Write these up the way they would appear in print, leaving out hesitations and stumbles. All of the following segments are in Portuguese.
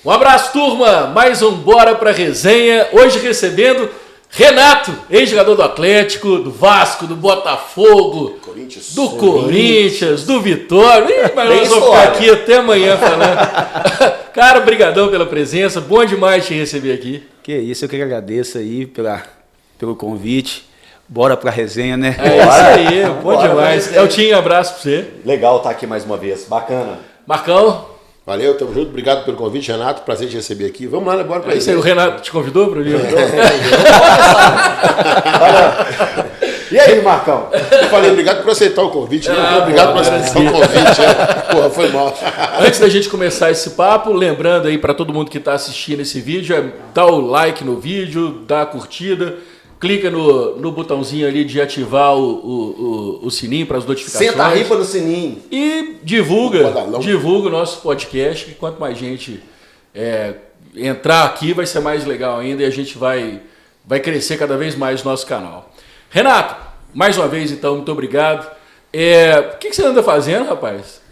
Um abraço, turma. Mais um Bora Pra Resenha. Hoje recebendo Renato, ex-jogador do Atlético, do Vasco, do Botafogo, do Corinthians, do Vitória. Ih, mas nós vamos ficar aqui até amanhã falando. Cara, brigadão pela presença. Bom demais te receber aqui. Que isso, eu que agradeço aí pelo convite. Bora pra resenha, né? É isso aí, bom demais. Eltinho, abraço pra você. Legal estar aqui mais uma vez, bacana. Marcão. Valeu, tamo junto. Obrigado pelo convite, Renato. Prazer te receber aqui. Vamos lá, né? Bora pra isso aí. O Renato te convidou para o livro? E aí, Marcão? Eu falei, obrigado por aceitar o convite. Obrigado por aceitar o convite. Porra, foi mal. Antes da gente começar esse papo, lembrando aí para todo mundo que está assistindo esse vídeo, dá o like no vídeo, dá a curtida, clica no botãozinho ali de ativar o sininho para as notificações. Senta a ripa no sininho. E divulga o nosso podcast, que quanto mais gente entrar aqui, vai ser mais legal ainda e a gente vai crescer cada vez mais o nosso canal. Renato, mais uma vez então, muito obrigado. O que você anda fazendo, rapaz?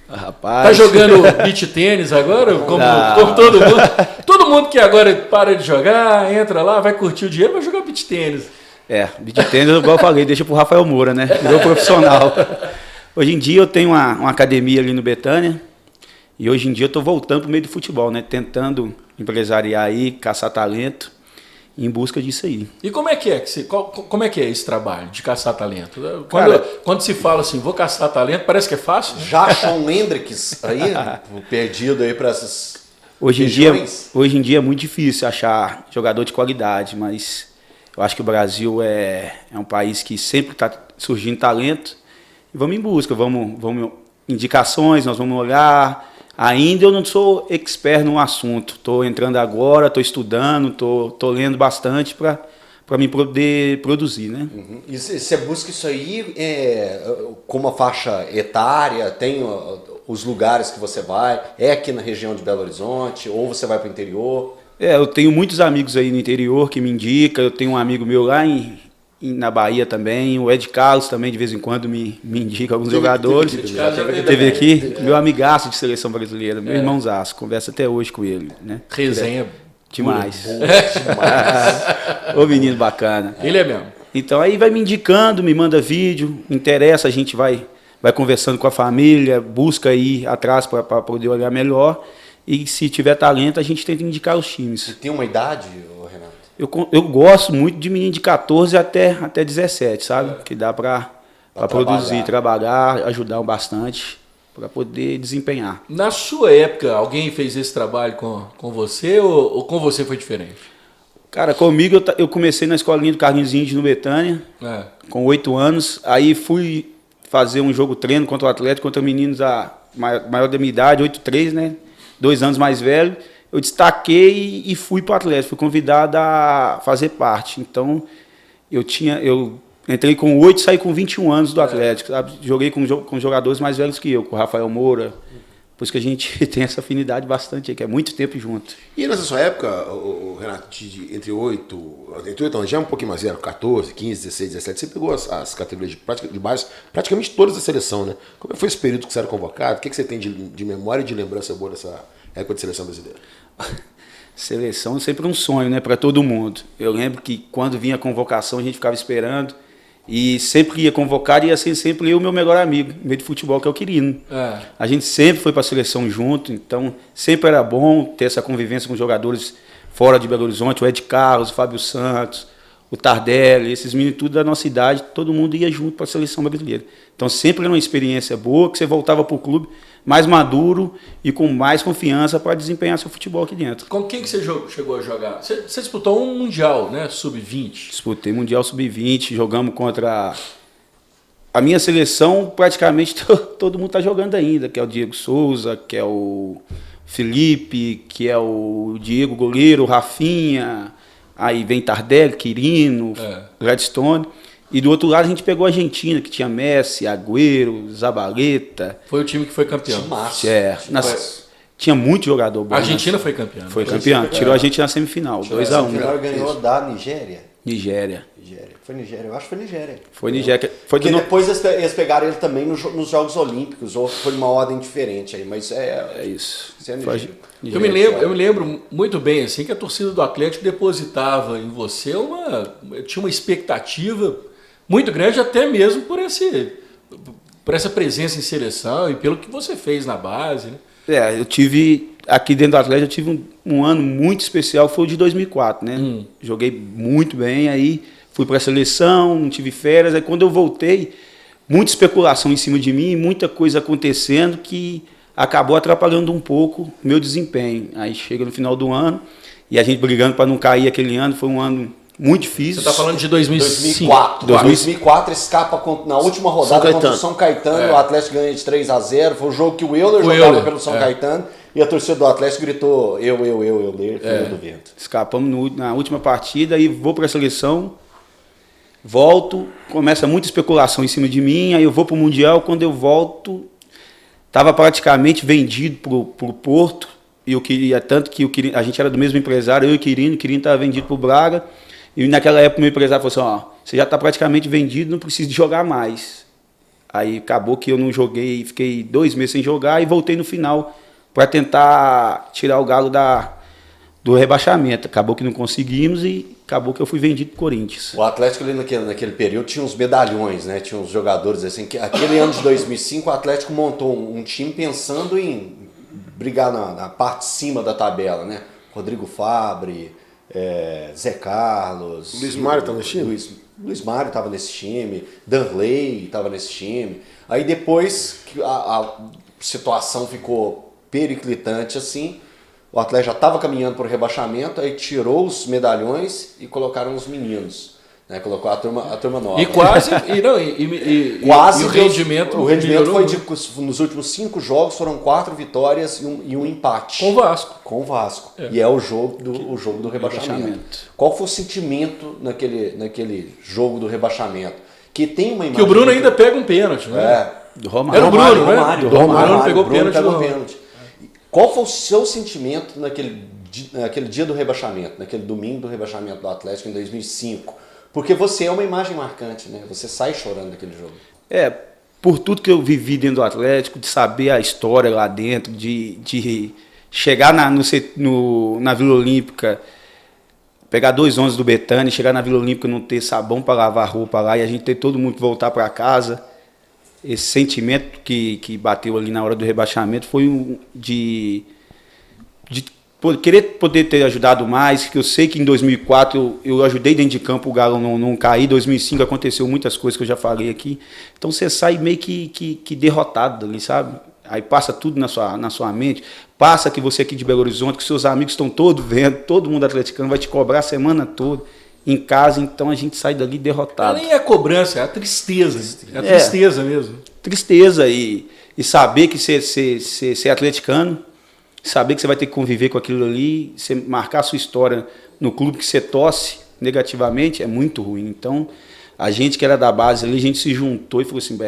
Tá jogando beach tênis agora? Como todo mundo? Todo mundo que agora para de jogar, entra lá, vai curtir o dinheiro, vai jogar beach tênis. Beach tênis, igual eu falei, deixa pro Rafael Moura, né? Virou profissional. Hoje em dia eu tenho uma academia ali no Betânia e hoje em dia eu tô voltando pro meio do futebol, né? Tentando empresariar aí, caçar talento em busca disso aí. E como é que é esse trabalho de caçar talento? Quando se fala assim, vou caçar talento, parece que é fácil, né? Jason Hendricks aí, perdido aí para essas hoje em dia é muito difícil achar jogador de qualidade, mas eu acho que o Brasil é um país que sempre está surgindo talento e vamos em busca, vamos indicações, nós vamos olhar. Ainda eu não sou expert no assunto, estou entrando agora, estou estudando, estou lendo bastante para mim poder produzir, né? Uhum. E você busca isso aí com uma faixa etária, tem os lugares que você vai, é aqui na região de Belo Horizonte, ou você vai para o interior? Eu tenho muitos amigos aí no interior que me indicam, eu tenho um amigo meu lá na Bahia também, o Ed Carlos também de vez em quando me indica alguns jogadores. Teve aqui, meu amigaço de seleção brasileira, meu irmãozaço, conversa até hoje com ele, né? Resenha. Demais. Demais. Ô menino bacana. Ele é mesmo. Então aí vai me indicando, me manda vídeo, interessa, a gente vai conversando com a família, busca ir atrás para poder olhar melhor e se tiver talento a gente tenta indicar os times. Você tem uma idade, Renato? Eu gosto muito de menino de 14 até 17, sabe? Que dá para produzir, trabalhar, ajudar bastante para poder desempenhar. Na sua época, alguém fez esse trabalho com você ou com você foi diferente? Cara, comigo eu comecei na escolinha do Carlinhos Índio no Betânia, com 8 anos. Aí fui fazer um jogo treino contra o Atlético, contra meninos maior da minha idade, 8-3, né? 2 anos mais velho. Eu destaquei e fui para o Atlético, fui convidado a fazer parte. Então, eu entrei com 8 e saí com 21 anos do Atlético. Sabe? Joguei com jogadores mais velhos que eu, com o Rafael Moura. Por isso que a gente tem essa afinidade bastante aí, que é muito tempo junto. E nessa sua época, Renato, entre 8 anos, já é um pouquinho mais velho, 14, 15, 16, 17, você pegou as categorias de base, praticamente todas da seleção, né? Como foi esse período que você era convocado? O que você tem de memória e de lembrança boa dessa época de seleção brasileira? Seleção é sempre um sonho, né, para todo mundo. Eu lembro que quando vinha a convocação a gente ficava esperando e sempre ia convocar e ia ser sempre eu e o meu melhor amigo, no meio de futebol, que é o Quirino. A gente sempre foi para a seleção junto, então sempre era bom ter essa convivência com jogadores fora de Belo Horizonte, o Ed Carlos, o Fábio Santos, o Tardelli, esses meninos tudo da nossa idade, todo mundo ia junto para a seleção brasileira. Então sempre era uma experiência boa, que você voltava para o clube mais maduro e com mais confiança para desempenhar seu futebol aqui dentro. Com quem que você chegou a jogar? Você disputou um Mundial, né? Sub-20. Disputei Mundial Sub-20, jogamos contra a minha seleção, praticamente todo mundo está jogando ainda, que é o Diego Souza, que é o Felipe, que é o Diego goleiro, o Rafinha, aí vem Tardelli, Quirino, Gladstone. E do outro lado a gente pegou a Argentina, que tinha Messi, Agüero, Zabaleta. Foi o time que foi campeão. Tinha muito jogador bom. A Argentina foi campeã. Foi campeã. Tirou a gente na semifinal, 2-1. O melhor ganhou da Nigéria. Nigéria. Foi Nigéria, eu acho que foi Nigéria. Foi Nigéria. Porque depois eles pegaram ele também nos Jogos Olímpicos, ou foi uma ordem diferente aí, mas é isso. Isso é Nigéria. Eu me lembro muito bem assim que a torcida do Atlético depositava em você tinha uma expectativa muito grande, até mesmo por essa presença em seleção e pelo que você fez na base, né? Eu tive, aqui dentro do Atlético, eu tive um ano muito especial, foi o de 2004, né? Joguei muito bem, aí fui para a seleção, não tive férias, aí quando eu voltei, muita especulação em cima de mim, muita coisa acontecendo que acabou atrapalhando um pouco o meu desempenho. Aí chega no final do ano, e a gente brigando para não cair aquele ano, foi um ano muito difícil. Você está falando de 2004. 2004 escapa na última rodada contra o São Caetano, o Atlético ganha de 3-0, foi o jogo que o Euler jogava pelo São Caetano, e a torcida do Atlético gritou eu do vento. Escapamos na última partida e vou para a seleção, volto, começa muita especulação em cima de mim, aí eu vou para o Mundial, quando eu volto, estava praticamente vendido para o Porto, e eu queria, tanto que a gente era do mesmo empresário, eu e o Quirino estava vendido para o Braga, e naquela época o meu empresário falou assim, você já está praticamente vendido, não precisa de jogar mais. Aí acabou que eu não joguei, fiquei 2 meses sem jogar e voltei no final para tentar tirar o Galo do rebaixamento. Acabou que não conseguimos e acabou que eu fui vendido para o Corinthians. O Atlético ali naquele período tinha uns medalhões, né? Tinha uns jogadores assim. Aquele ano de 2005 o Atlético montou um time pensando em brigar na parte de cima da tabela, né? Rodrigo Fabre, Zé Carlos... Luiz Mário estava nesse time? Luiz Mário estava nesse time, Danley estava nesse time. Aí depois que a situação ficou periclitante assim, o Atlético já estava caminhando para o rebaixamento, aí tirou os medalhões e colocaram os meninos. Né, colocou a turma nova. E quase, quase o rendimento foi nos últimos 5 jogos foram 4 vitórias e um empate. Com o Vasco. E é o jogo do rebaixamento. Qual foi o sentimento naquele jogo do rebaixamento? Que tem uma imagem. Que o Bruno ainda pega um pênalti, né? Do Romário. Era o Bruno, né? Romário pegou pênalti. Qual foi o seu sentimento naquele dia do rebaixamento, naquele domingo do rebaixamento do Atlético em 2005? Porque você é uma imagem marcante, né? Você sai chorando daquele jogo. Por tudo que eu vivi dentro do Atlético, de saber a história lá dentro, de chegar na Vila Olímpica, pegar 2 ônibus do Betânia, chegar na Vila Olímpica e não ter sabão para lavar a roupa lá, e a gente ter todo mundo que voltar para casa. Esse sentimento que bateu ali na hora do rebaixamento foi de querer poder ter ajudado mais, que eu sei que em 2004 eu ajudei dentro de campo o Galo não cair, em 2005 aconteceu muitas coisas que eu já falei aqui, então você sai meio que derrotado ali, sabe? Aí passa tudo na sua mente, passa que você aqui de Belo Horizonte, que seus amigos estão todos vendo, todo mundo atleticano vai te cobrar a semana toda em casa, então a gente sai dali derrotado. Nem é a cobrança, é a tristeza, tristeza mesmo. Tristeza e saber que ser atleticano, saber que você vai ter que conviver com aquilo ali, você marcar a sua história no clube que você torce negativamente, é muito ruim. Então, a gente que era da base ali, a gente se juntou e falou assim,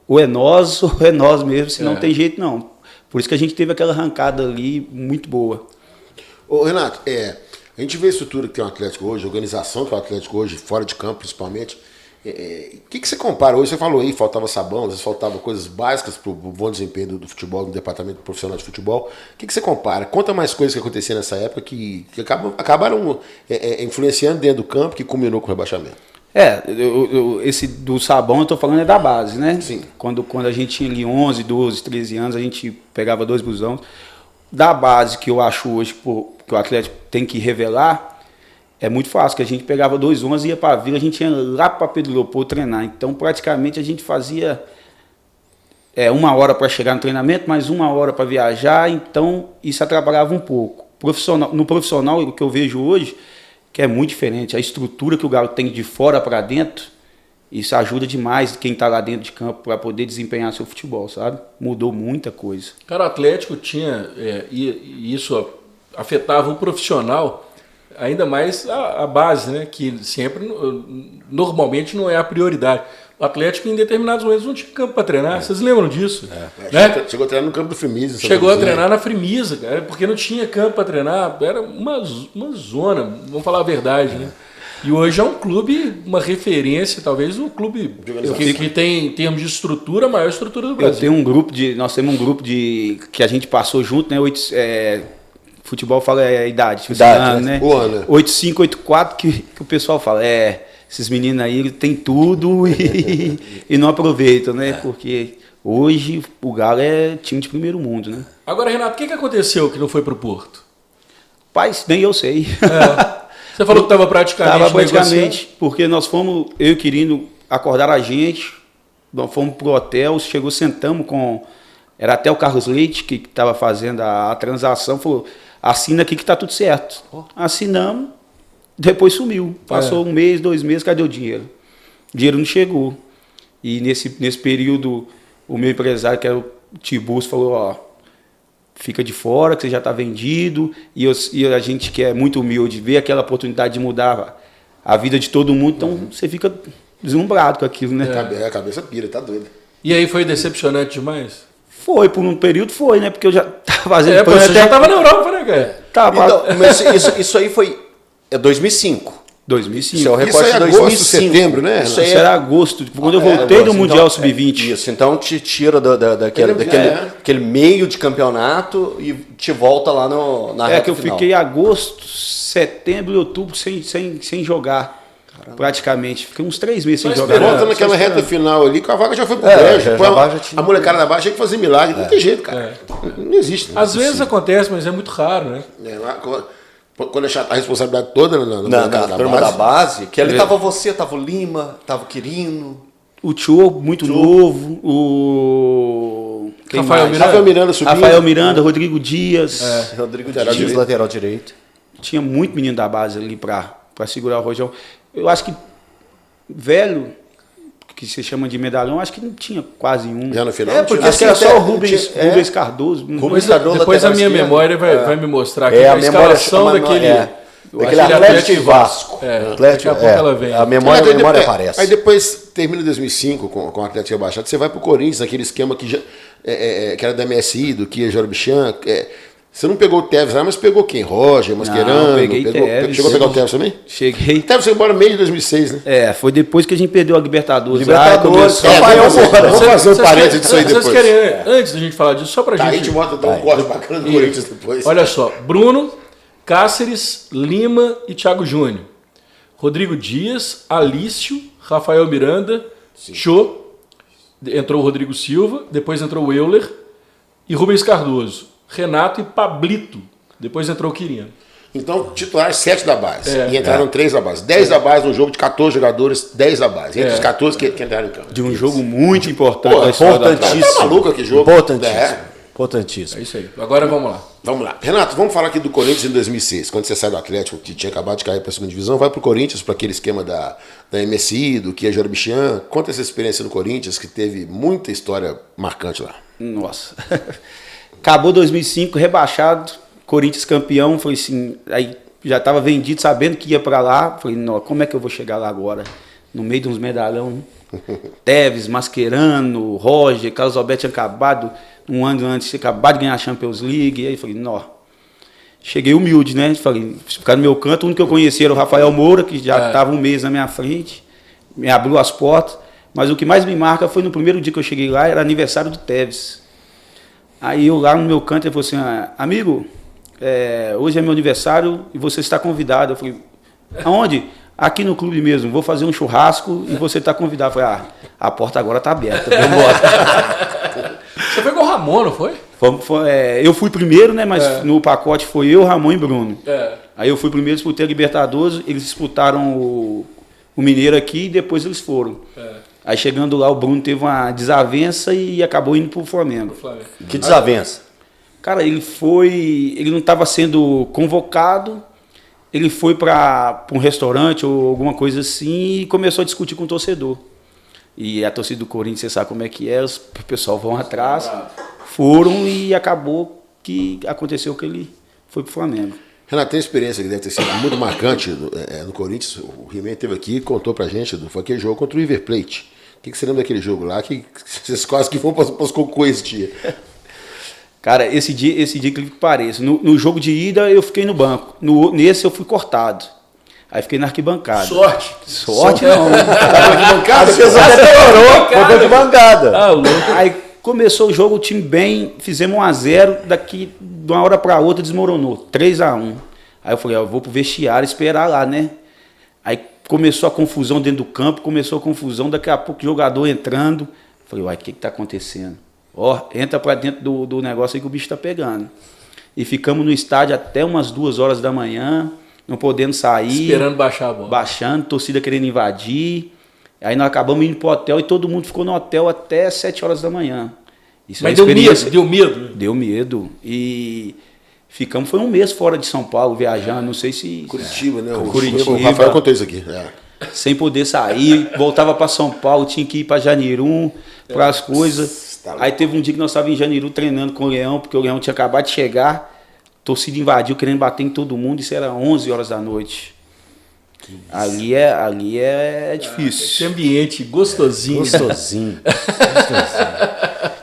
ou é nós mesmo, se não tem jeito não. Por isso que a gente teve aquela arrancada ali muito boa. Ô Renato, a gente vê a estrutura que tem o Atlético hoje, a organização que tem o Atlético hoje, fora de campo principalmente. O que você compara hoje? Você falou aí, faltava sabão, às vezes faltava coisas básicas para o bom desempenho do futebol, do departamento profissional de futebol. O que você compara? Conta mais coisas que aconteciam nessa época que acabaram influenciando dentro do campo, que culminou com o rebaixamento. Esse do sabão eu tô falando é da base, né? Sim. Quando a gente tinha ali 11, 12, 13 anos, a gente pegava 2 busões. Da base que eu acho hoje que o Atlético tem que revelar, é muito fácil, que a gente pegava 2 11 e ia para a Vila, a gente ia lá para Pedro Leopoldo treinar. Então, praticamente, a gente fazia 1 hora para chegar no treinamento, mais 1 hora para viajar, então isso atrapalhava um pouco. No profissional, o que eu vejo hoje, que é muito diferente, a estrutura que o Galo tem de fora para dentro, isso ajuda demais quem está lá dentro de campo para poder desempenhar seu futebol, sabe? Mudou muita coisa. Cara, o Atlético tinha, e isso afetava o profissional, ainda mais a base, né? Que sempre, normalmente, não é a prioridade. O Atlético, em determinados momentos, não tinha campo para treinar. Vocês lembram disso? Né? Chegou a treinar no campo do Frimisa. Chegou a treinar na Frimisa, cara, porque não tinha campo para treinar. Era uma zona, vamos falar a verdade, né? E hoje é um clube, uma referência, talvez o clube que tem, em termos de estrutura, a maior estrutura do Brasil. Nós temos um grupo que a gente passou junto, né? Futebol fala a idade, né? 85, 84, que o pessoal fala, esses meninos aí tem tudo e não aproveitam, né? Porque hoje o Galo é time de primeiro mundo, né? Agora, Renato, o que aconteceu que não foi pro Porto? Paz, nem eu sei. Você falou que estava praticamente porque nós fomos, eu querendo acordar a gente, nós fomos pro hotel, sentamos com, era até o Carlos Leite que estava fazendo a transação, falou, assina aqui que tá tudo certo. Assinamos, depois sumiu. Passou um mês, 2 meses, cadê o dinheiro? O dinheiro não chegou. E nesse período, o meu empresário, que era o Tibus, falou, fica de fora, que você já está vendido, e a gente que é muito humilde, vê aquela oportunidade de mudar a vida de todo mundo, então você fica deslumbrado com aquilo, né? A cabeça pira, tá doido. E aí foi decepcionante demais? Foi, por um período foi, né? Porque eu já estava fazendo... Você já estava na Europa, né, cara? Então, mas isso aí foi... É 2005. 2005. Isso é o Isso recorte aí é de agosto, 2005. setembro, né? Isso era agosto, quando eu voltei do Mundial Sub-20. Isso, então te tira daquele meio de campeonato e te volta lá na reta que eu final. fiquei agosto, setembro e outubro sem jogar. Caramba. Praticamente. Fiquei uns 3 meses sem jogar. Volta naquela reta final ali, que a vaga já foi pro brejo. A molecada da baixa tinha que fazer milagre. Não tem jeito, cara. Não existe. Às vezes acontece, mas é muito raro, né? Quando deixar a responsabilidade toda na turma da base, que ali tava você, tava o Lima, tava o Quirino. O Tio, muito novo. O... Rafael Miranda subindo. Rafael Miranda, Rodrigo Dias. Rodrigo Dias, lateral direito. Tinha muito menino da base ali pra segurar o Rojão. Eu acho que velho, que se chama de medalhão, acho que não tinha quase um. Já no final? Porque acho que era só o Rubens Cardoso. Depois a minha memória vai me mostrar aqui a escalação daquele Atlético e Vasco. Daqui a pouco ela vem. A memória aparece. Aí depois, termina 2005 com o Atlético rebaixado, você vai pro Corinthians, aquele esquema que era da MSI, do Kia Jorobichan. Você não pegou o Tevez lá, mas pegou quem? Roger, Mascherano? Peguei Tevez. Chegou a pegar o Tevez também? Cheguei. Tevez foi embora no meio de 2006, né? Foi depois que a gente perdeu a Libertadores. Vamos fazer um parênteses disso aí depois. Vocês querem, antes da gente falar disso, só pra gente... A gente bota um corte bacana do Corinthians depois. Olha só, Bruno, Cáceres, Lima e Thiago Júnior. Rodrigo Dias, Alício, Rafael Miranda, Chô, entrou o Rodrigo Silva, depois entrou o Euler e Rubens Cardoso. Renato e Pablito. Depois entrou o Quirino. Então, titular 7 da base. E entraram 3 da base. 10 da base num jogo de 14 jogadores, 10 da base. Entre os 14 que entraram em campo. De um jogo muito importante. Importantíssimo. Tá maluco aquele jogo. Importantíssimo. É isso aí. Agora vamos lá. Vamos lá. Renato, vamos falar aqui do Corinthians em 2006. Quando você sai do Atlético, que tinha acabado de cair para a segunda divisão, vai para o Corinthians, para aquele esquema da MSI, do Kia Jorobichan. Conta essa experiência no Corinthians, que teve muita história marcante lá. Nossa. Acabou 2005, rebaixado, Corinthians campeão, foi assim, aí já estava vendido, sabendo que ia para lá, falei, não, como é que eu vou chegar lá agora? No meio de uns medalhão, Tevez, Mascherano, Roger, Carlos Alberto tinha acabado, um ano antes, acabado de ganhar a Champions League, e aí falei, não, cheguei humilde, né, falei, ficar no meu canto, o único que eu conhecia era o Rafael Moura, que já estava um mês na minha frente, me abriu as portas, mas o que mais me marca foi no primeiro dia que eu cheguei lá, era aniversário do Tevez. Aí eu lá no meu canto, ele falou assim, amigo, hoje é meu aniversário e você está convidado. Eu falei, aonde? Aqui no clube mesmo, vou fazer um churrasco e você está convidado. Eu falei, a porta agora está aberta, vamos embora. Você foi com o Ramon, não foi? Eu fui primeiro, né, mas no pacote foi eu, Ramon e Bruno. Aí eu fui primeiro, disputei a Libertadores, eles disputaram o Mineiro aqui e depois eles foram. Aí chegando lá, o Bruno teve uma desavença e acabou indo pro Flamengo. Que desavença? Cara, ele não estava sendo convocado, ele foi para um restaurante ou alguma coisa assim e começou a discutir com o torcedor. E a torcida do Corinthians, você sabe como é que é, o pessoal vão atrás, foram e acabou que aconteceu que ele foi pro Flamengo. Renato, tem experiência que deve ter sido muito marcante no Corinthians. O He-Man esteve aqui e contou pra gente, foi aquele jogo contra o River Plate. O que você lembra daquele jogo lá? Que vocês quase que vão para os cocô esse dia. Cara, esse dia que pareça. No jogo de ida eu fiquei no banco. Nesse eu fui cortado. Aí fiquei na arquibancada. Sorte. Sorte não. Às vezes até piorou, foi de bancada. Ah, louco. Aí começou o jogo, o time bem, fizemos 1-0, daqui de uma hora para outra desmoronou, 3-1. Aí eu falei, eu vou pro vestiário esperar lá, né? Aí começou a confusão dentro do campo, daqui a pouco o jogador entrando. Falei, uai, o que tá acontecendo? Ó, entra para dentro do negócio aí que o bicho tá pegando. E ficamos no estádio até umas 2 horas da manhã, não podendo sair. Esperando baixar a bola. Baixando, torcida querendo invadir. Aí nós acabamos indo pro hotel e todo mundo ficou no hotel até 7 horas da manhã. Isso Mas é deu medo, deu medo. Deu medo. E ficamos, foi um mês fora de São Paulo, viajando, não sei se... Curitiba, né? Curitiba. O Rafael contou isso aqui. Sem poder sair, voltava para São Paulo, tinha que ir para Janiru, para as coisas. Aí teve um dia que nós estávamos em Janiru treinando com o Leão, porque o Leão tinha acabado de chegar, torcida invadiu, querendo bater em todo mundo, isso era 11 horas da noite. Ali é difícil. Esse ambiente gostosinho. Gostosinho.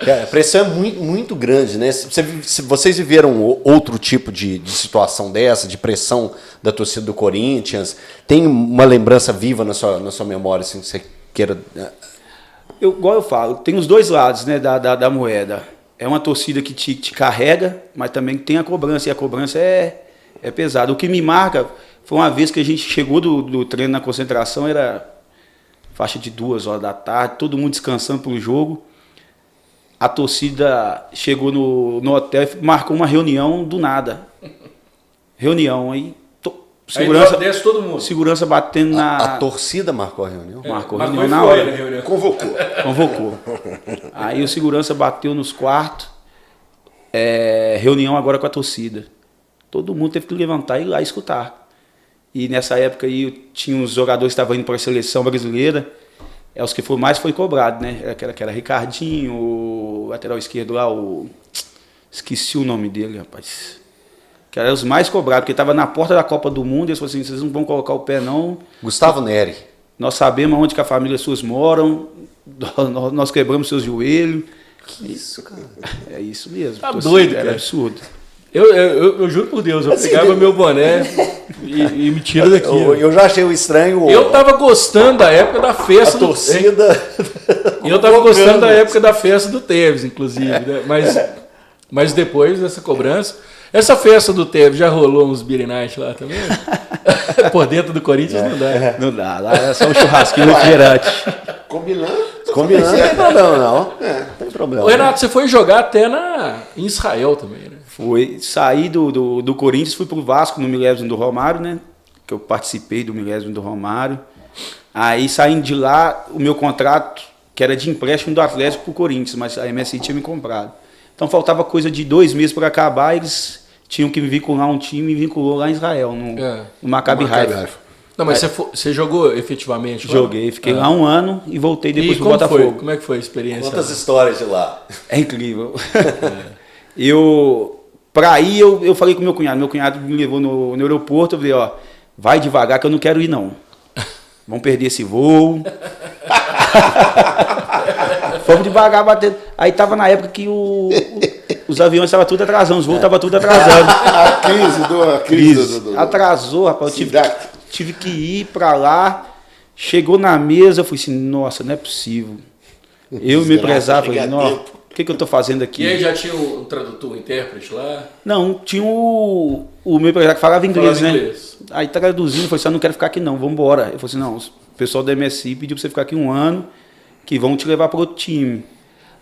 Cara, a pressão é muito, muito grande, né? Se vocês viveram outro tipo de situação dessa, de pressão da torcida do Corinthians, tem uma lembrança viva na sua memória, assim, que você queira... Igual eu falo, tem os dois lados, né, da moeda. É uma torcida que te carrega, mas também tem a cobrança, e a cobrança é pesada. O que me marca foi uma vez que a gente chegou do treino na concentração, era faixa de 2 horas da tarde, todo mundo descansando pro jogo. A torcida chegou no hotel e marcou uma reunião do nada. Reunião, aí segurança, aí desce todo mundo. Segurança batendo na... A torcida marcou a reunião? Marcou Mas reunião foi na foi, hora. né, reunião. Convocou. Aí o segurança bateu nos quartos. Reunião agora com a torcida. Todo mundo teve que levantar e ir lá escutar. E nessa época aí tinha uns jogadores que estavam indo para a seleção brasileira. Os que mais foi cobrado, né? Era Ricardinho, o lateral esquerdo lá, esqueci o nome dele, rapaz. Que era os mais cobrados, porque estava na porta da Copa do Mundo, e eles falaram assim, vocês não vão colocar o pé não. Gustavo Neri. Nós sabemos onde que a família suas moram, nós quebramos seus joelhos. Que isso, cara? É isso mesmo. Tá doido, cara. Era absurdo. Eu juro por Deus, eu pegava meu boné e me tira daqui. Eu já achei o estranho. Eu tava gostando da época da festa a torcida. Eu tava gostando da época da festa do Tevez, inclusive, né? Mas depois dessa cobrança. Essa festa do Tevez já rolou uns beer night lá também? Por dentro do Corinthians não dá. Não dá, lá é só um churrasquinho refrigerante. Combinando. Não tem problema, não. Não tem problema. Ô, Renato, você foi jogar até em Israel também, né? Foi, saí do Corinthians, fui pro Vasco no milésimo do Romário, né? Que eu participei do milésimo do Romário. Aí saindo de lá, o meu contrato, que era de empréstimo do Atlético pro Corinthians, mas a MSI tinha me comprado. Então faltava coisa de 2 meses para acabar, eles tinham que me vincular um time e vinculou lá em Israel, no Maccabi Haifa. Não, mas você jogou efetivamente lá? Joguei, fiquei lá 1 ano e voltei depois pro Botafogo. Como é que foi a experiência? Quantas histórias de lá? É incrível. Pra ir, eu falei com meu cunhado me levou no aeroporto, eu falei, ó, vai devagar que eu não quero ir não. Vamos perder esse voo. Fomos devagar batendo. Aí tava na época que os aviões estavam tudo atrasando, os voos estavam tudo atrasando. A crise do Atrasou, rapaz, eu tive que ir pra lá. Chegou na mesa, eu falei assim, nossa, não é possível. Eu me empresário, falei, nossa, o que eu tô fazendo aqui? E aí já tinha um tradutor, um intérprete lá? Não, tinha o meu empresário que falava inglês, né? Aí traduzindo, falei assim, não quero ficar aqui não, vamos embora. Eu falei assim, não, o pessoal da MSI pediu pra você ficar aqui 1 ano, que vão te levar para outro time.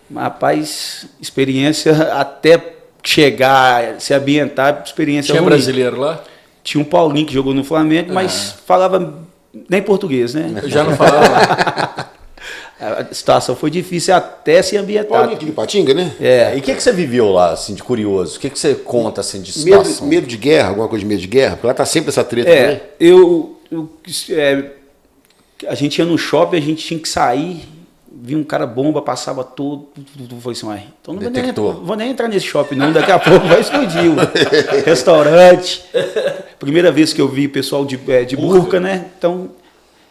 Mas, rapaz, experiência até chegar, se ambientar, experiência Tinha ruim. Brasileiro lá? Tinha um Paulinho que jogou no Flamengo, mas falava nem português, né? Eu já não falava. A situação foi difícil até se ambientar. Paulinho aqui de Patinga, né? E o que você viveu lá, assim, de curioso? O que você conta, assim, de situação? Medo de guerra, alguma coisa de medo de guerra? Porque lá tá sempre essa treta também. A gente ia no shopping, a gente tinha que sair, vinha um cara bomba, passava todo. Eu falei assim, então não vou nem entrar nesse shopping, não, daqui a pouco vai explodir o restaurante. Primeira vez que eu vi pessoal de burca, né? Então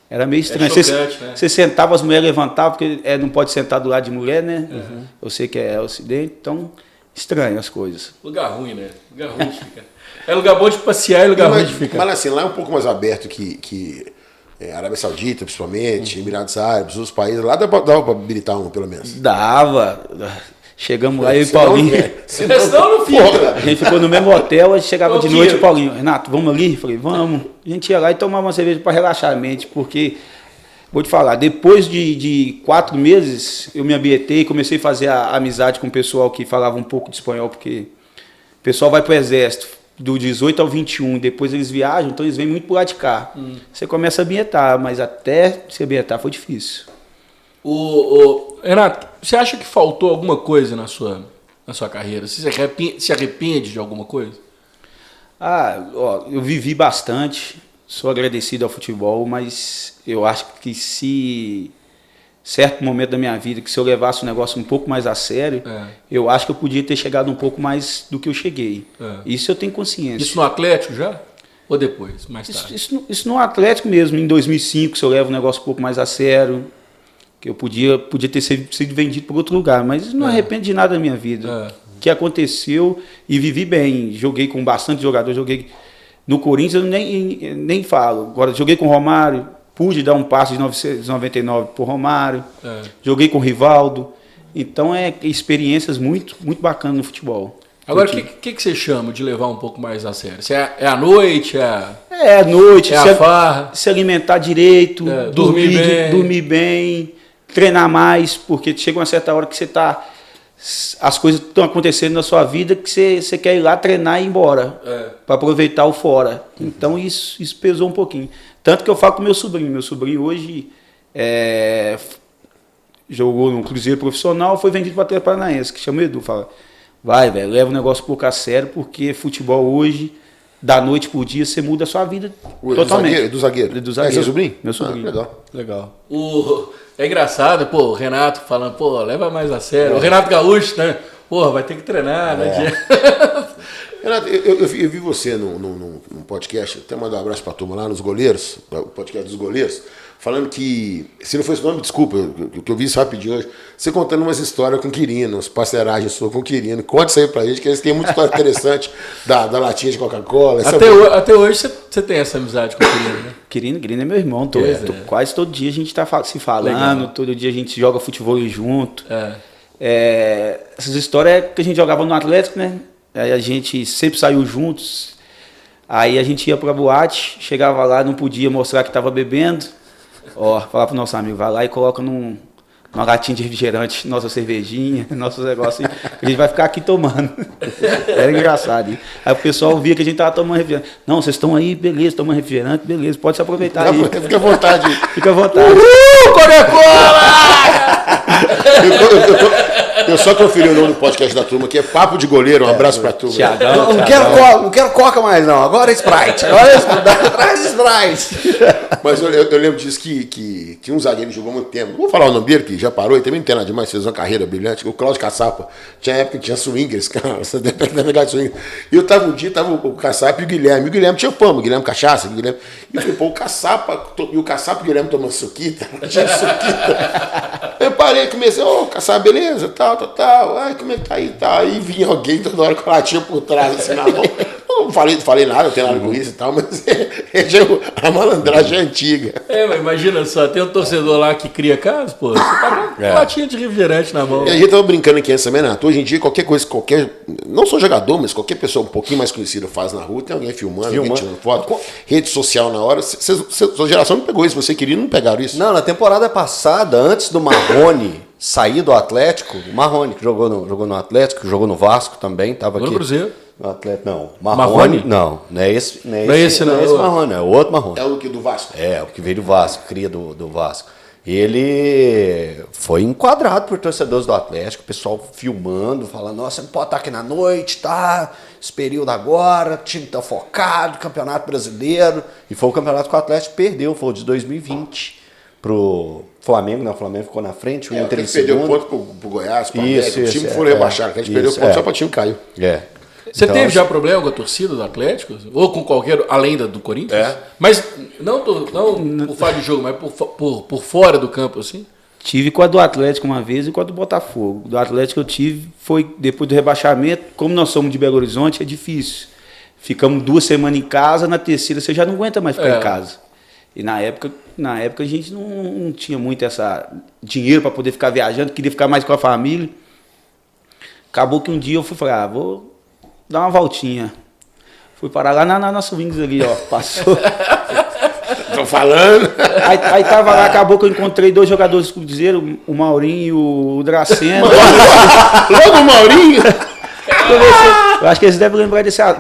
era meio estranho. Chocante, né? Você sentava, as mulheres levantavam, porque não pode sentar do lado de mulher, né? Eu sei que é ocidente, então estranho as coisas. Lugar ruim, né? Lugar ruim de ficar. É lugar bom de passear e lugar ruim de ficar. Mas assim, lá é um pouco mais aberto que Arábia Saudita, principalmente, Emirados Árabes, os países. Lá dava pra habilitar um, pelo menos. Dava. Chegamos lá, eu e o Paulinho. Senão não fica. A gente ficou no mesmo hotel, a gente chegava de Qual noite, que o Paulinho, Renato, vamos ali? Eu falei, vamos. A gente ia lá e tomava uma cerveja para relaxar a mente, porque, vou te falar, depois de 4 meses, eu me ambientei, comecei a fazer a amizade com o pessoal que falava um pouco de espanhol, porque o pessoal vai para o exército do 18 ao 21, depois eles viajam, então eles vêm muito por lá de cá. Você começa a ambientar, mas até se ambientar foi difícil. Renato, você acha que faltou alguma coisa na sua carreira? Você se arrepende de alguma coisa? Eu vivi bastante, sou agradecido ao futebol, mas eu acho que se certo momento da minha vida, que se eu levasse o negócio um pouco mais a sério, eu acho que eu podia ter chegado um pouco mais do que eu cheguei. Isso eu tenho consciência. Isso no Atlético já? Ou depois, mais tarde? Isso no Atlético mesmo, em 2005, se eu levo o negócio um pouco mais a sério, que eu podia ter sido vendido para outro lugar, mas não arrependo de nada da minha vida. O que aconteceu e vivi bem, joguei com bastante jogador, joguei no Corinthians, eu nem falo. Agora, joguei com o Romário, pude dar um passe de 1999 para o Romário, joguei com o Rivaldo, então experiências muito, muito bacanas no futebol. Agora, o que você chama de levar um pouco mais a sério? É a noite? É a noite, a farra? Se alimentar direito, dormir bem, treinar mais, porque chega uma certa hora que as coisas estão acontecendo na sua vida que você quer ir lá treinar e ir embora, para aproveitar o fora. Então isso pesou um pouquinho. Tanto que eu falo com meu sobrinho hoje jogou no Cruzeiro profissional, foi vendido para o Atlético Paranaense, que chama o Edu, fala, vai, velho, leva o negócio um pouco a sério, porque futebol hoje, da noite por dia, você muda a sua vida totalmente. Do zagueiro? Do zagueiro. É seu sobrinho? Meu sobrinho. Legal. É engraçado, o Renato falando, leva mais a sério. O Renato Gaúcho, né? Vai ter que treinar, né? Renato, eu vi você num podcast, até mandar um abraço pra turma lá nos goleiros, o podcast dos goleiros, falando que, se não foi esse nome, desculpa, que eu vi isso rapidinho hoje, você contando umas histórias com o Quirino, umas parceiragens suas com o Quirino. Conta isso aí pra gente, que eles têm muita história interessante da latinha de Coca-Cola. Até hoje você tem essa amizade com o Quirino, né? Quirino é meu irmão, quase todo dia a gente tá se falando, legal. Todo dia a gente joga futebol junto. Essas histórias que a gente jogava no Atlético, né? Aí a gente sempre saiu juntos, aí a gente ia pra boate, chegava lá, não podia mostrar que estava bebendo, falava pro nosso amigo, vai lá e coloca numa latinha de refrigerante, nossa cervejinha, nossos negócios, a gente vai ficar aqui tomando. Era engraçado. Hein? Aí o pessoal via que a gente tava tomando refrigerante. Não, vocês estão aí, beleza, tomando refrigerante, beleza, pode se aproveitar aí. Fica à vontade. Fica à vontade. Coca-Cola! Eu só conferi o nome do podcast da turma, que é Papo de Goleiro. Um abraço pra turma. Não quero Coca mais, não. Agora é Sprite. Traz Sprite. Mas eu lembro disso que tinha um zagueiro que jogou muito tempo. Não vou falar o nome dele, que já parou, e também não tem nada demais, fez uma carreira brilhante. O Cláudio Caçapa. Tinha época que tinha swingers, cara. Você deve pegar de swingers. E eu tava um dia, o Caçapa e o Guilherme. E o Guilherme tinha fama, o Guilherme cachaça, E eu falei, o Caçapa, e o Guilherme tomando suquita. Tinha suquita. Eu parei, comecei, Caçapa, beleza, tal. Ai, como é que tá aí? Aí vinha alguém toda hora com a latinha por trás, assim, na mão. Não falei nada, não tenho nada com isso e tal, mas a malandragem é antiga. Mas imagina só, tem um torcedor lá que cria casa, você tá com uma latinha de refrigerante na mão. E a gente tava brincando aqui antes também, Renato. Hoje em dia, qualquer coisa, não só jogador, mas qualquer pessoa um pouquinho mais conhecida faz na rua, tem alguém filmando, alguém tirando foto, rede social na hora. Sua geração não pegou isso, você queria, não pegaram isso? Não, na temporada passada, antes do Marrone sair do Atlético, o Marrone, que jogou no Atlético, jogou no Vasco também, estava aqui. No Cruzeiro? No Atlético, não. Marrone? Não é esse Marrone, é o outro Marrone. É o que do Vasco? É, o que veio do Vasco, cria do Vasco. Ele foi enquadrado por torcedores do Atlético, o pessoal filmando, falando, nossa, não pode estar aqui na noite, tá? Esse período agora, o time tá focado, Campeonato Brasileiro. E foi o campeonato que o Atlético perdeu, foi o de 2020. Pro Flamengo, né? O Flamengo ficou na frente, o Inter em segundo. Perdeu ponto pro Goiás, pro América, o time foi rebaixado, a gente perdeu ponto só para o time caiu. Você teve já problema com a torcida do Atlético? Ou com qualquer, além do Corinthians? Mas não por fato de jogo, mas por fora do campo, assim? Tive com a do Atlético uma vez e com a do Botafogo. Do Atlético eu tive, foi depois do rebaixamento. Como nós somos de Belo Horizonte, é difícil. Ficamos 2 semanas em casa, na terceira você já não aguenta mais ficar em casa. E na época a gente não tinha muito dinheiro para poder ficar viajando, queria ficar mais com a família. Acabou que um dia eu falei, vou dar uma voltinha. Fui parar lá na nossa Wings ali, ó, passou. Estão falando. Aí tava lá, acabou que eu encontrei 2 jogadores do Cruzeiro, o Maurinho e o Dracena. Logo o Maurinho. Eu acho que eles devem lembrar dessa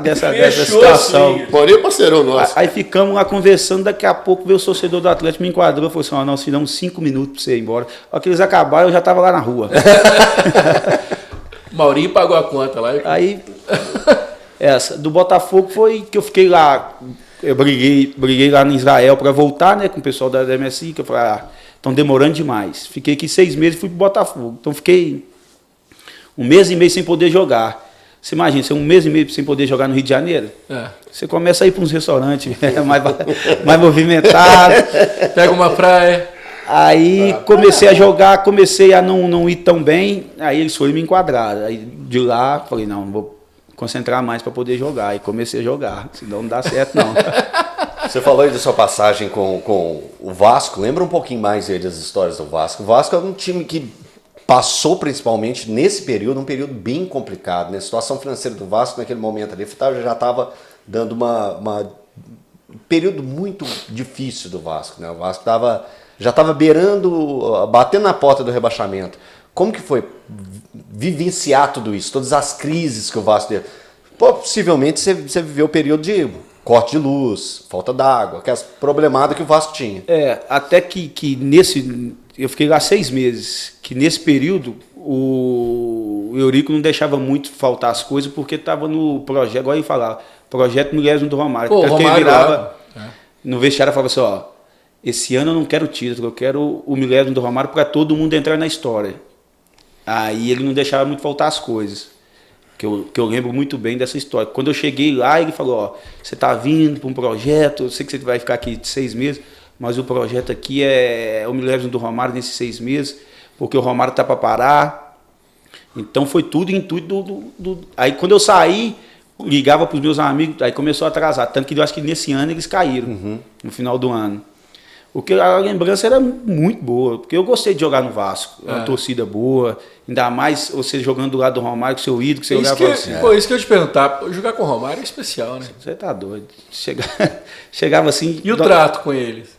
situação. Assim. Maurinho é parceirão nosso. Aí ficamos lá conversando, daqui a pouco veio o torcedor do Atlético, me enquadrou, falou assim, nós te damos 5 minutos pra você ir embora. Ó, que eles acabaram, eu já tava lá na rua. Maurinho pagou a conta lá. Aí, essa do Botafogo foi que eu fiquei lá, eu briguei lá em Israel para voltar, né, com o pessoal da MSI, que eu falei, estão demorando demais. Fiquei aqui 6 meses e fui pro Botafogo. Então fiquei 1 mês e meio sem poder jogar. Você imagina, você 1 mês e meio sem poder jogar no Rio de Janeiro? Você começa a ir para uns restaurantes mais movimentados. Pega uma praia. Aí comecei a jogar, comecei a não ir tão bem, aí eles foram me enquadrar. Aí de lá, falei, não vou concentrar mais para poder jogar. Aí comecei a jogar, senão não dá certo não. Você falou aí da sua passagem com o Vasco, lembra um pouquinho mais aí das histórias do Vasco. O Vasco é um time que passou principalmente nesse período, um período bem complicado, né? A situação financeira do Vasco naquele momento ali já estava dando um período muito difícil do Vasco, né? O Vasco já estava batendo na porta do rebaixamento. Como que foi vivenciar tudo isso, todas as crises que o Vasco teve? Possivelmente você viveu o período de corte de luz, falta d'água, aquelas problemadas que o Vasco tinha. Até que eu fiquei lá 6 meses, que nesse período o Eurico não deixava muito faltar as coisas, porque estava no projeto, agora eu ia falar, projeto Milésimo do Romário. Pô, então, Romário ele virava no vestiário e falava assim, esse ano eu não quero título, eu quero o Milésimo do Romário para todo mundo entrar na história. Aí ele não deixava muito faltar as coisas, que eu lembro muito bem dessa história. Quando eu cheguei lá, ele falou, você está vindo para um projeto, eu sei que você vai ficar aqui 6 meses, mas o projeto aqui é o Milésimo do Romário nesses 6 meses, porque o Romário está para parar. Então foi tudo intuito Aí quando eu saí, ligava para os meus amigos, aí começou a atrasar. Tanto que eu acho que nesse ano eles caíram, no final do ano. Porque a lembrança era muito boa, porque eu gostei de jogar no Vasco, uma torcida boa, ainda mais você jogando do lado do Romário com seu ídolo, que você olhava assim. Isso que eu ia te perguntar, jogar com o Romário é especial, né? Você tá doido. Chegava assim... E o trato com eles?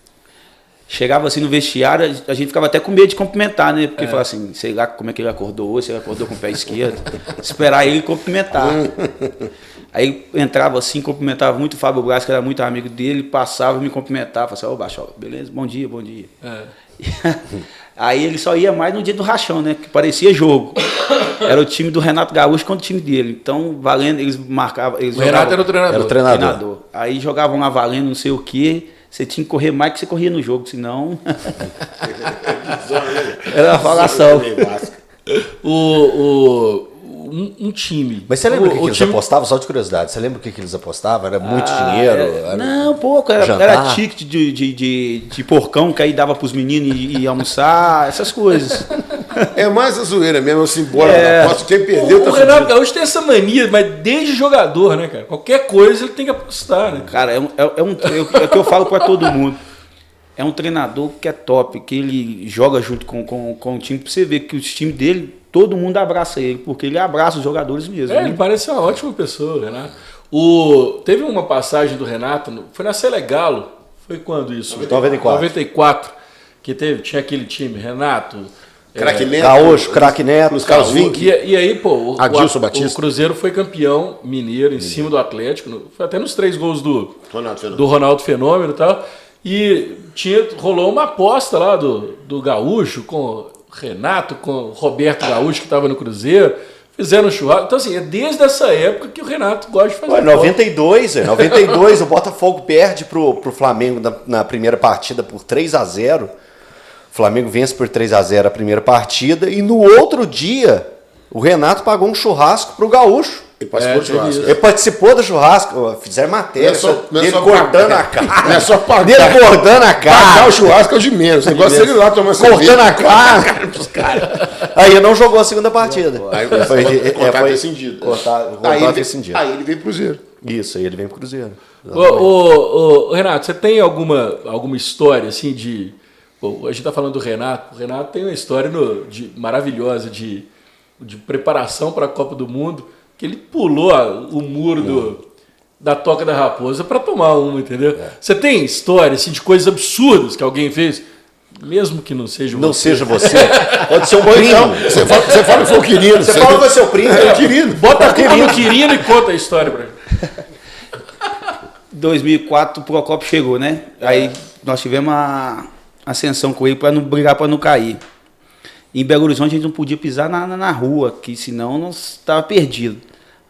Chegava assim no vestiário, a gente ficava até com medo de cumprimentar, né? Porque falava assim, sei lá como é que ele acordou hoje, se ele acordou com o pé esquerdo. Esperar ele cumprimentar. Aí entrava assim, cumprimentava muito o Fábio Braz, que era muito amigo dele, passava e me cumprimentava, falava assim, Baixo, beleza, bom dia. Aí ele só ia mais no dia do rachão, né? Que parecia jogo. Era o time do Renato Gaúcho contra o time dele. Então, valendo, eles marcavam... O Renato era o treinador. Era o treinador. Aí jogavam lá valendo não sei o quê. Você tinha que correr mais que você corria no jogo, senão... Era uma falação. Um time. Mas você lembra o que eles apostavam? Só de curiosidade. Você lembra o que eles apostavam? Era muito dinheiro? Não, pouco. Era ticket de porcão que aí dava pros meninos ir almoçar, essas coisas. É mais a zoeira mesmo, eu embora da aposta. Quem perdeu tá O Renato Gaúcho tem essa mania, mas desde jogador, né, cara? Qualquer coisa ele tem que apostar, né? Cara, é o que eu falo pra todo mundo. É um treinador que é top, que ele joga junto com o time, pra você ver que os times dele, todo mundo abraça ele, porque ele abraça os jogadores mesmo. Ele parece uma ótima pessoa, o Renato. Teve uma passagem do Renato, foi na Selegalo, foi quando isso? 94. Que tinha aquele time, Renato... Craque Neto. Gaúcho, Craque Neto. Os Carlos Vinck. E aí, pô, Adilson Batista. O Cruzeiro foi campeão mineiro em cima do Atlético, foi até nos 3 gols do Ronaldo Fenômeno e tal. E rolou uma aposta lá do Gaúcho com o Renato, com o Roberto Gaúcho, que estava no Cruzeiro. Fizeram um churrasco. Então, assim, é desde essa época que o Renato gosta de fazer. 92, o Botafogo perde pro Flamengo na primeira partida por 3-0. O Flamengo vence por 3-0 a primeira partida e no outro dia o Renato pagou um churrasco pro Gaúcho Ele participou do churrasco. Ele participou do churrasco, fizeram matéria. Dele cortando a carne. Não é só pagar. Dele cortando a carne. Pagar o churrasco é o de menos. O negócio é ele lá tomando cortando a carne. Aí ele não jogou a segunda partida. Aí o contrato é rescindido. Aí ele veio pro Cruzeiro. Isso, aí ele vem pro Cruzeiro. Ô, Renato, você tem alguma história assim de... Pô, a gente tá falando do Renato. O Renato tem uma história maravilhosa de preparação para a Copa do Mundo, que ele pulou o muro da Toca da Raposa para tomar uma, entendeu? Você tem história assim, de coisas absurdas que alguém fez, mesmo que não seja você? Não seja você. Pode ser um primo. Então, você fala que foi o Quirino. Você fala que foi seu primo. É o Quirino. Bota a culpa no Quirino e conta a história pra ele. 2004 o Procópio chegou, né? Aí nós tivemos a ascensão com ele para não brigar, para não cair. Em Belo Horizonte a gente não podia pisar na rua, que senão nós estava perdido.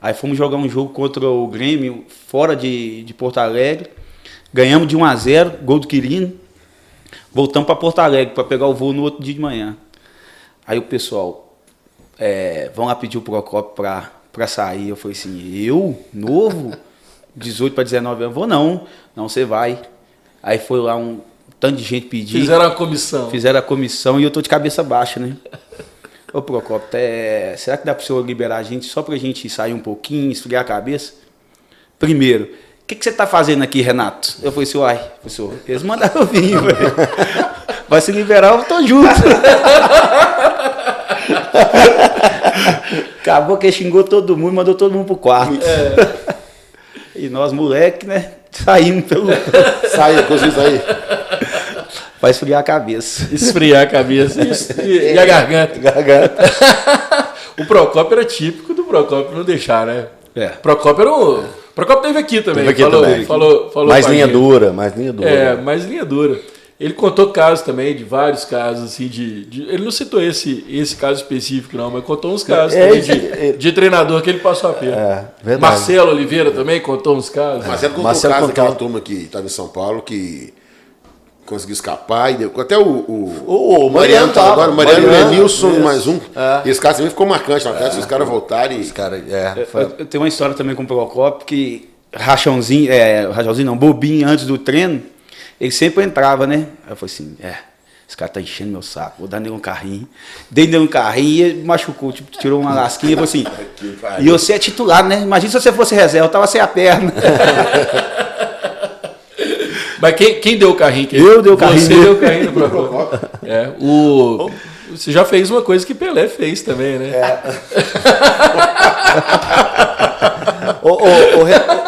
Aí fomos jogar um jogo contra o Grêmio, fora de Porto Alegre. Ganhamos de 1-0, gol do Quirino. Voltamos para Porto Alegre para pegar o voo no outro dia de manhã. Aí o pessoal, vão lá pedir o Procópio para sair. Eu falei assim, eu? Novo? 18 para 19 anos? Vou não, você vai. Aí foi lá um tanto de gente pedir. Fizeram a comissão. Fizeram a comissão e eu tô de cabeça baixa, né? Ô Procópio, será que dá para o senhor liberar a gente só para a gente sair um pouquinho, esfriar a cabeça? Primeiro, o que você tá fazendo aqui, Renato? Eu falei assim, uai, professor, eles mandaram eu vir, velho. Vai se liberar, eu tô junto. Acabou que ele xingou todo mundo, mandou todo mundo pro quarto. E nós, moleque, né? Saímos pelo... Saiu, conseguiu sair. Vai esfriar a cabeça. Esfriar a cabeça e a garganta. O Procópio era típico do Procópio não deixar, né? Procópio Procópio teve aqui também. Falou mais linha dura, mais linha dura. Mais linha dura. Ele contou casos também, de vários casos, assim, ele não citou esse caso específico, não, mas contou uns casos de treinador que ele passou a pena. Verdade. Marcelo Oliveira também contou uns casos. Marcelo contou o caso daquela turma que estava em São Paulo, que conseguiu escapar, e até o Mariano estava agora, o Mariano e o Nilson, mais um. E esse caso também ficou marcante, se os caras voltarem. Eu tenho uma história também com o Procópio, que Rachãozinho não, Bobinho, antes do treino, ele sempre entrava, né? Aí eu falei assim, esse cara tá enchendo meu saco, vou dar nele um carrinho. Dei nele um carrinho e ele machucou, tirou uma lasquinha e falou assim, e você é titular, né? Imagina se você fosse reserva, eu tava sem a perna. Mas quem deu o carrinho? Eu dei o carrinho. Você deu o carrinho no Procópio. Você já fez uma coisa que Pelé fez também, né?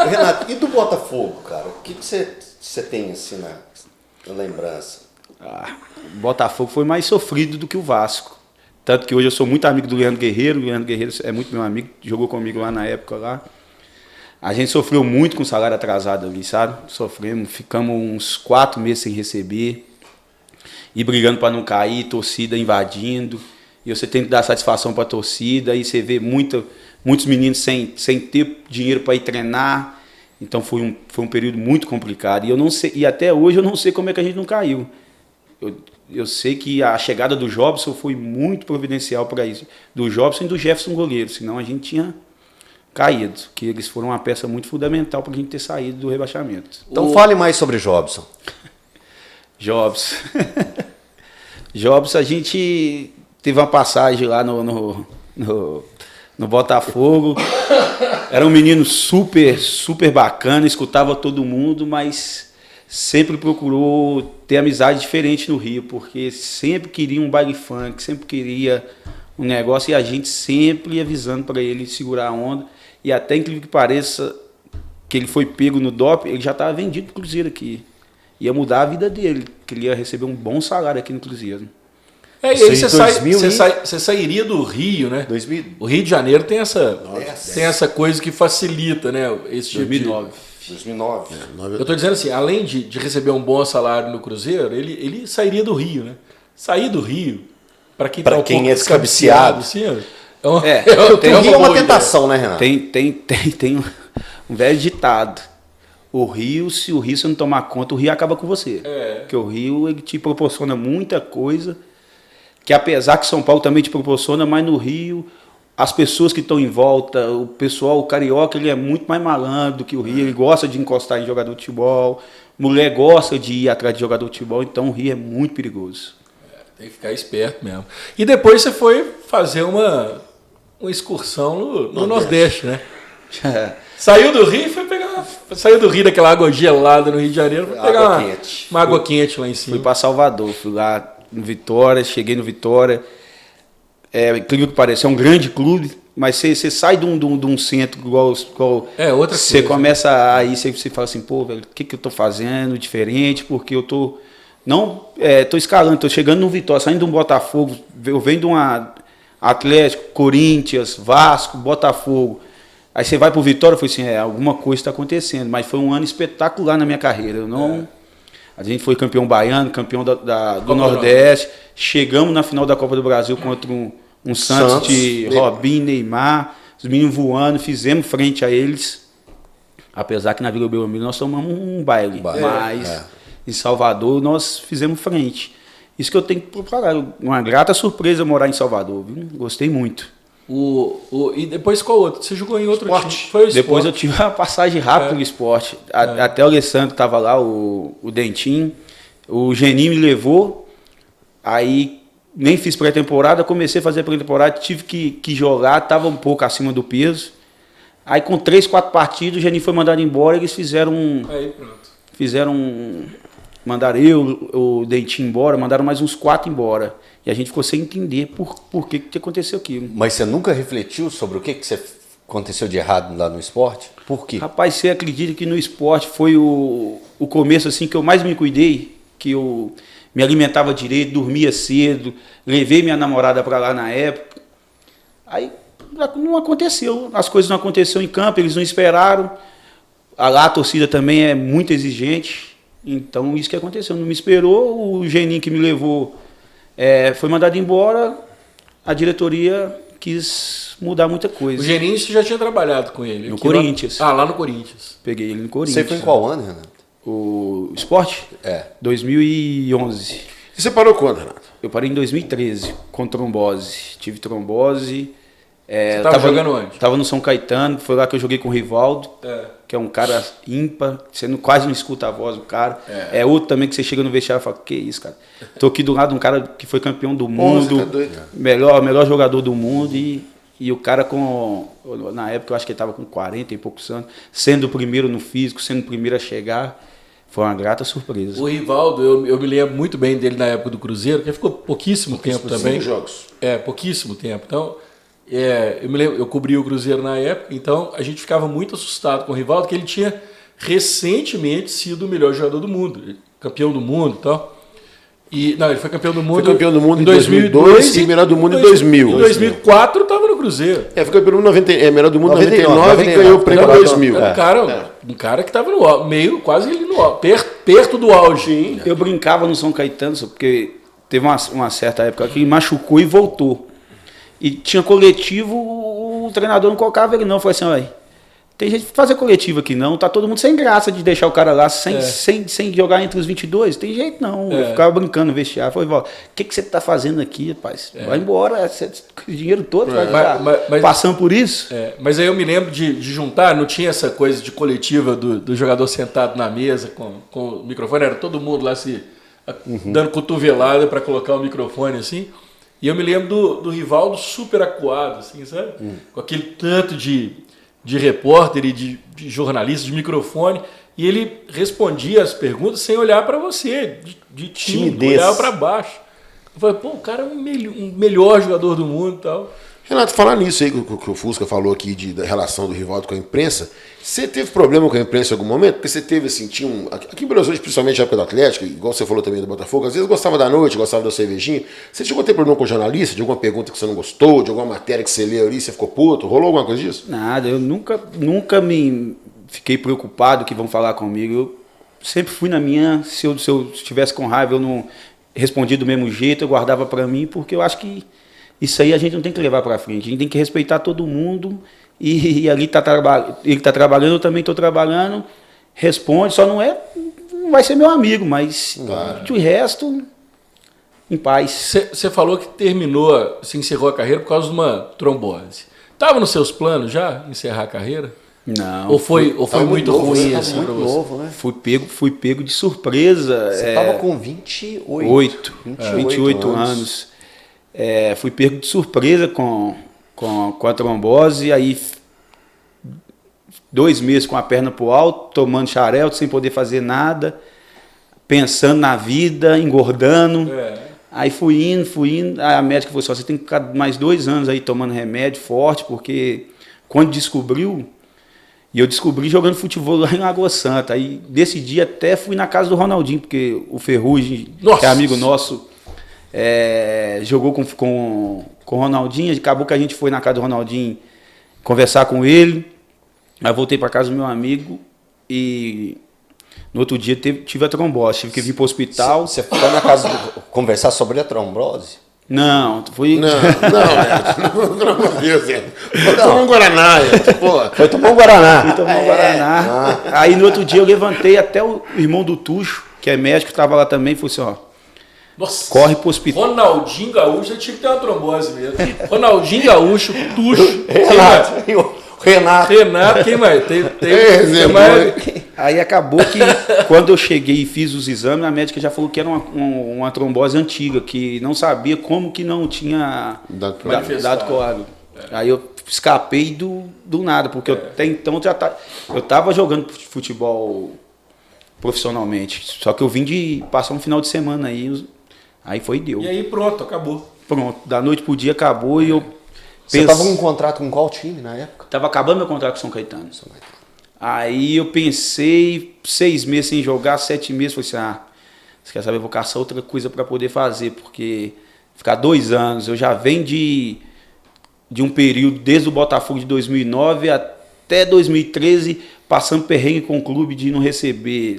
Renato, e do Botafogo, cara? O que você tem assim na lembrança? O Botafogo foi mais sofrido do que o Vasco. Tanto que hoje eu sou muito amigo do Leandro Guerreiro. O Leandro Guerreiro é muito meu amigo, jogou comigo lá na época lá. A gente sofreu muito com o salário atrasado ali, sabe? Ficamos uns 4 meses sem receber. E brigando para não cair, torcida invadindo. E você tem que dar satisfação para a torcida. E você vê muitos meninos sem ter dinheiro para ir treinar. Então foi um período muito complicado. E eu não sei, e até hoje eu não sei como é que a gente não caiu. Eu sei que a chegada do Jobson foi muito providencial para isso. Do Jobson e do Jefferson goleiro. Senão a gente tinha caído. Que eles foram uma peça muito fundamental para a gente ter saído do rebaixamento. Então fale mais sobre Jobson. Jobson, a gente teve uma passagem lá no Botafogo. Era um menino super, super bacana, escutava todo mundo, mas sempre procurou ter amizade diferente no Rio, porque sempre queria um baile funk, sempre queria um negócio, e a gente sempre avisando para ele segurar a onda. E até, incrível que pareça, que ele foi pego no doping, ele já estava vendido para o Cruzeiro aqui. Ia mudar a vida dele, que ele ia receber um bom salário aqui no Cruzeiro. E aí você sairia do Rio, né? 2000. O Rio de Janeiro tem essa coisa que facilita, né? Esse tipo 2009. Eu estou dizendo assim, além de receber um bom salário no Cruzeiro, ele sairia do Rio, né? Sair do Rio, para quem está um pouco é descabiciado. Assim, o Rio é uma tentação, né, Renato? Tem um velho ditado. O Rio, se o Rio você não tomar conta, o Rio acaba com você. Porque o Rio ele te proporciona muita coisa, que apesar que São Paulo também te proporciona, mas no Rio as pessoas que estão em volta, o pessoal, o carioca, ele é muito mais malandro do que o Rio, ele gosta de encostar em jogador de futebol, mulher gosta de ir atrás de jogador de futebol, então o Rio é muito perigoso. Tem que ficar esperto mesmo. E depois você foi fazer uma excursão no Nordeste, né? Saiu do Rio e foi pegar. Saiu do Rio, daquela água gelada no Rio de Janeiro, foi pegar uma água quente lá em cima. Fui para Salvador, fui lá no Vitória, cheguei no Vitória. Incrível que pareça, é um grande clube, mas você sai de um centro igual outra você coisa. Começa aí, você fala assim, pô, velho, o que eu tô fazendo diferente? Porque eu tô tô escalando, tô chegando no Vitória, saindo de um Botafogo, eu venho de uma Atlético, Corinthians, Vasco, Botafogo. Aí você vai pro Vitória, eu falei assim, alguma coisa está acontecendo, mas foi um ano espetacular na minha carreira. A gente foi campeão baiano, campeão do Nordeste. Chegamos na final da Copa do Brasil contra um Santos de Robinho, Neymar. Os meninos voando, fizemos frente a eles. Apesar que na Vila Belmiro nós tomamos um baile. Mas em Salvador nós fizemos frente. Isso que eu tenho que falar. Uma grata surpresa morar em Salvador, viu? Gostei muito. E depois qual outro? Você jogou em outro Esporte. time? Foi o Esporte. Depois eu tive uma passagem rápida no esporte. Até o Alessandro estava lá, o Dentinho. O Geninho me levou. Aí nem fiz pré-temporada, comecei a fazer pré-temporada, tive que jogar, estava um pouco acima do peso. Aí com 3, 4 partidas, o Geninho foi mandado embora, eles Aí pronto. Mandaram o Dentinho embora, mandaram mais uns 4 embora. E a gente ficou sem entender por que aconteceu aquilo. Mas você nunca refletiu sobre o que aconteceu de errado lá no esporte? Por quê? Rapaz, você acredita que no esporte foi o começo assim que eu mais me cuidei, que eu me alimentava direito, dormia cedo, levei minha namorada para lá na época. Aí não aconteceu, as coisas não aconteceram em campo, eles não esperaram. Lá a torcida também é muito exigente, então isso que aconteceu, não me esperou. O Geninho que me levou foi mandado embora, a diretoria quis mudar muita coisa. O Geninho você já tinha trabalhado com ele? No Corinthians. Lá no Corinthians. Peguei ele no Corinthians. Você foi em qual ano, Renato? O esporte? 2011. E você parou quando, Renato? Eu parei em 2013, com trombose. Tive trombose. Você estava jogando onde? Tava no São Caetano, foi lá que eu joguei com o Rivaldo, que é um cara ímpar, você quase não escuta a voz do cara. É outro também que você chega no vestiário e fala, que isso, cara? Tô aqui do lado de um cara que foi campeão do mundo, melhor jogador do mundo, e o cara na época eu acho que ele tava com 40 e poucos anos, sendo o primeiro no físico, sendo o primeiro a chegar. Foi uma grata surpresa. O Rivaldo, eu me lembro muito bem dele na época do Cruzeiro, que ele ficou pouquíssimo tempo também. 5 jogos. Pouquíssimo tempo. Então, eu me lembro, eu cobri o Cruzeiro na época, então a gente ficava muito assustado com o Rivaldo, que ele tinha recentemente sido o melhor jogador do mundo, campeão do mundo e tal. Ele foi campeão do mundo. Foi campeão do mundo em 2002 e melhor do mundo em 2000. Em 2004 estava no Cruzeiro. Foi campeão do mundo melhor do mundo em 99 e ganhou o prêmio em 2000. Um cara que estava no meio, quase ele no perto do auge. Eu brincava no São Caetano, porque teve uma certa época que ele machucou e voltou. E tinha coletivo, o treinador não colocava ele não. Falei assim, olha, tem gente que fazer coletivo aqui não, tá todo mundo sem graça de deixar o cara lá sem jogar entre os 22, tem jeito não. Eu ficava brincando no vestiário, falei, o que você tá fazendo aqui, rapaz? Vai embora, o dinheiro todo vai ficar passando por isso. Mas aí eu me lembro de juntar, não tinha essa coisa de coletiva do jogador sentado na mesa com o microfone, era todo mundo lá se dando cotovelada para colocar o microfone assim. E eu me lembro do Rivaldo super acuado, assim, sabe? Com aquele tanto de repórter e de jornalista, de microfone, e ele respondia as perguntas sem olhar para você, de tímido, olhava para baixo. Eu falei, pô, o cara é um melhor jogador do mundo e tal. Renato, falar nisso aí que o Fusca falou aqui da relação do Rivaldo com a imprensa, você teve problema com a imprensa em algum momento? Porque você teve assim, aqui em Belo Horizonte, principalmente na época do Atlético, igual você falou também do Botafogo, às vezes gostava da noite, gostava da cervejinha. Você chegou a ter problema com o jornalista, de alguma pergunta que você não gostou, de alguma matéria que você leu ali, você ficou puto? Rolou alguma coisa disso? Nada, eu nunca me fiquei preocupado que vão falar comigo. Eu sempre fui na minha, se eu estivesse com raiva, eu não respondia do mesmo jeito, eu guardava para mim, porque eu acho que isso aí a gente não tem que levar para frente, a gente tem que respeitar todo mundo e ali ele está trabalhando, eu também estou trabalhando, responde, só não vai ser meu amigo, mas de resto em paz. Você falou que terminou, se encerrou a carreira por causa de uma trombose. Estava nos seus planos já encerrar a carreira? Não. Ou foi muito novo, ruim você assim tava pra muito você? novo, né? Fui pego de surpresa. Você estava com 28 28 anos. Fui pego de surpresa com a trombose, aí 2 meses com a perna pro alto, tomando xarelto, sem poder fazer nada, pensando na vida, engordando. Aí fui indo, aí a médica falou assim, você tem que ficar mais 2 anos aí tomando remédio forte, porque quando descobriu, e eu descobri jogando futebol lá em Água Santa, aí desse dia até fui na casa do Ronaldinho, porque o Ferrugem, que é amigo nosso, jogou com o Ronaldinho, acabou que a gente foi na casa do Ronaldinho conversar com ele, aí voltei para casa do meu amigo e no outro dia tive a trombose, tive que vir para o hospital. Você foi na casa conversar sobre a trombose? Não, fui... Pelo amor de Deus, foi tomar um Guaraná, porra. Foi tomar um Guaraná. Fui tomar um Guaraná. Aí no outro dia eu levantei, até o irmão do Tuxo, que é médico, estava lá também, falou assim, ó, Nossa, corre pro hospital. Ronaldinho Gaúcho, eu tinha que ter uma trombose mesmo. Ronaldinho Gaúcho, Tuxo, Renato, quem mais? Tem mais? Aí acabou que quando eu cheguei e fiz os exames, a médica já falou que era uma trombose antiga, que não sabia como que não tinha dado coágulo. Aí eu escapei do nada, porque até então eu estava jogando futebol profissionalmente, só que eu vim de passar um final de semana aí foi deu. E aí pronto, acabou. Pronto, da noite pro dia acabou e eu Você estava com um contrato com qual time na época? Tava acabando meu contrato com São Caetano. Aí eu pensei, 6 meses sem jogar, 7 meses, falei assim, você quer saber, eu vou caçar outra coisa para poder fazer, porque ficar 2 anos, eu já venho de um período, desde o Botafogo de 2009 até 2013, passando perrengue com o clube de não receber.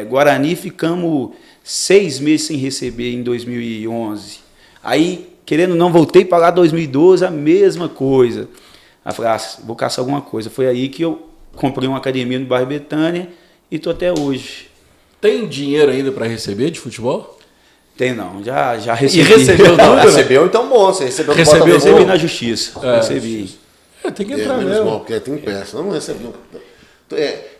Guarani ficamos 6 meses sem receber em 2011. Aí, querendo ou não, voltei para lá em 2012, a mesma coisa. Aí falei, vou caçar alguma coisa. Foi aí que eu comprei uma academia no bairro Betânia e estou até hoje. Tem dinheiro ainda para receber de futebol? Tem não, já recebi. E recebeu Não, tudo? recebeu então bom, você recebeu do Recebeu, Botafogo. Recebi na justiça. Recebi. Tem que entrar Menos mesmo. mal, porque tem peça. Não recebe.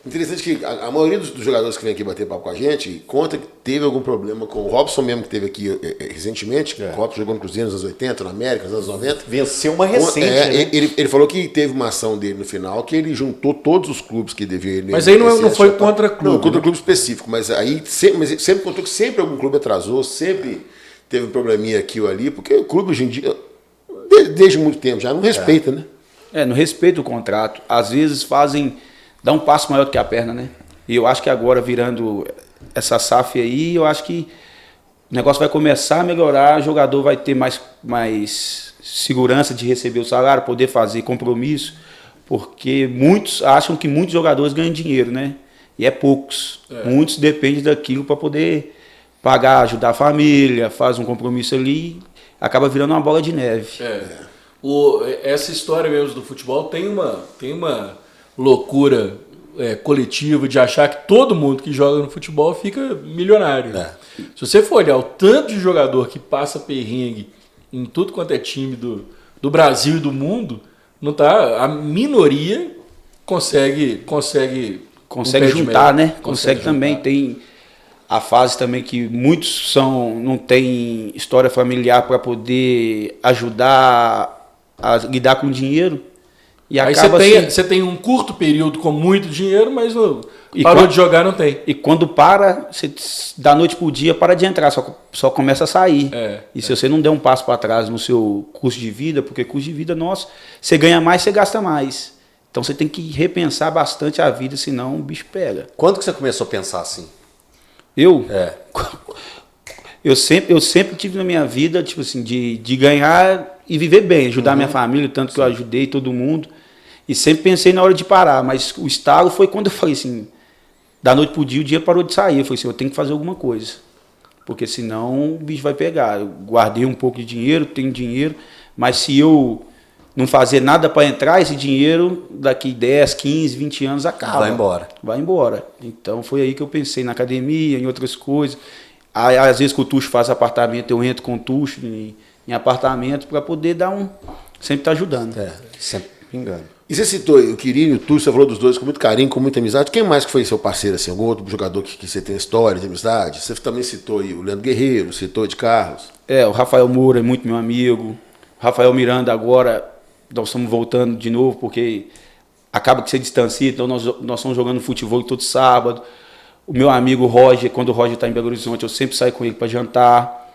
Interessante que a maioria dos jogadores que vem aqui bater papo com a gente conta que teve algum problema com o Robson mesmo, que teve aqui recentemente. O Robson jogou no Cruzeiro nos anos 80, na América, nos anos 90. Venceu uma recente, né? Ele falou que teve uma ação dele no final, que ele juntou todos os clubes que deviam ele. Mas aí não foi contra clube. Não, contra clube específico, mas aí sempre contou que sempre algum clube atrasou, sempre teve um probleminha aqui ou ali, porque o clube hoje em dia, desde muito tempo já, não respeita, né? Não respeita o contrato. Às vezes dá um passo maior do que a perna, né? E eu acho que agora, virando essa SAF aí, eu acho que o negócio vai começar a melhorar, o jogador vai ter mais segurança de receber o salário, poder fazer compromisso, porque muitos acham que muitos jogadores ganham dinheiro, né? E poucos. Muitos dependem daquilo para poder pagar, ajudar a família, faz um compromisso ali, acaba virando uma bola de neve. Essa história mesmo do futebol tem uma loucura coletiva de achar que todo mundo que joga no futebol fica milionário. Se você for olhar o tanto de jogador que passa perrengue em tudo quanto é time do Brasil e do mundo, não tá, a minoria consegue juntar, né? Consegue também. Tem a fase também que muitos não tem história familiar para poder ajudar a lidar com dinheiro. E aí você tem um curto período com muito dinheiro, mas parou de jogar, não tem. E quando você da noite pro dia para de entrar, só começa a sair. E se você não der um passo para trás no seu custo de vida, porque custo de vida nosso, você ganha mais, você gasta mais. Então você tem que repensar bastante a vida, senão o bicho pega. Quando que você começou a pensar assim? Eu sempre tive na minha vida, tipo assim, de ganhar e viver bem, ajudar minha família, tanto que eu ajudei todo mundo. E sempre pensei na hora de parar, mas o estalo foi quando eu falei assim, da noite pro dia, o dia parou de sair. Eu falei assim, eu tenho que fazer alguma coisa, porque senão o bicho vai pegar. Eu guardei um pouco de dinheiro, tenho dinheiro, mas se eu não fazer nada para entrar, esse dinheiro daqui 10, 15, 20 anos acaba. Vai embora. Vai embora. Então foi aí que eu pensei na academia, em outras coisas. Aí, às vezes que o Tuxo faz apartamento, eu entro com o Tuxo em apartamento para poder dar sempre tá ajudando. Sempre pingando. E você citou o Quirino e o Tuxo, você falou dos dois com muito carinho, com muita amizade. Quem mais que foi seu parceiro, assim? Algum outro jogador que você tem história de amizade? Você também citou aí o Leandro Guerreiro, citou de Carlos. O Rafael Moura é muito meu amigo. O Rafael Miranda agora, nós estamos voltando de novo, porque acaba que você distancia, então nós estamos jogando futebol todo sábado. O meu amigo Roger, quando o Roger está em Belo Horizonte, eu sempre saio com ele para jantar.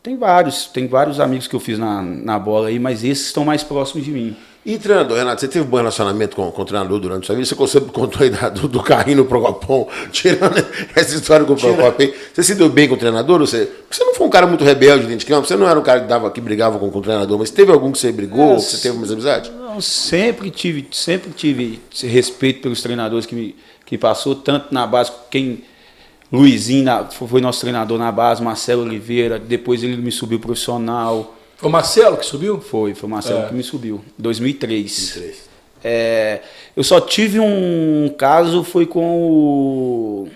Tem vários amigos que eu fiz na bola aí, mas esses estão mais próximos de mim. E treinador, Renato, você teve um bom relacionamento com o treinador durante a sua vida? Você sempre contou aí do carrinho no Procopom, tirando essa história com o Procopom. Você se deu bem com o treinador? Porque você não foi um cara muito rebelde dentro de campo, você não era um cara que brigava com o treinador, mas teve algum que você brigou, que você teve mais amizade? Não, sempre tive esse respeito pelos treinadores que passou, tanto na base, Luizinho foi nosso treinador na base, Marcelo Oliveira, depois ele me subiu profissional. Foi o Marcelo que subiu? Foi o Marcelo que me subiu, 2003. Eu só tive um caso, foi com o...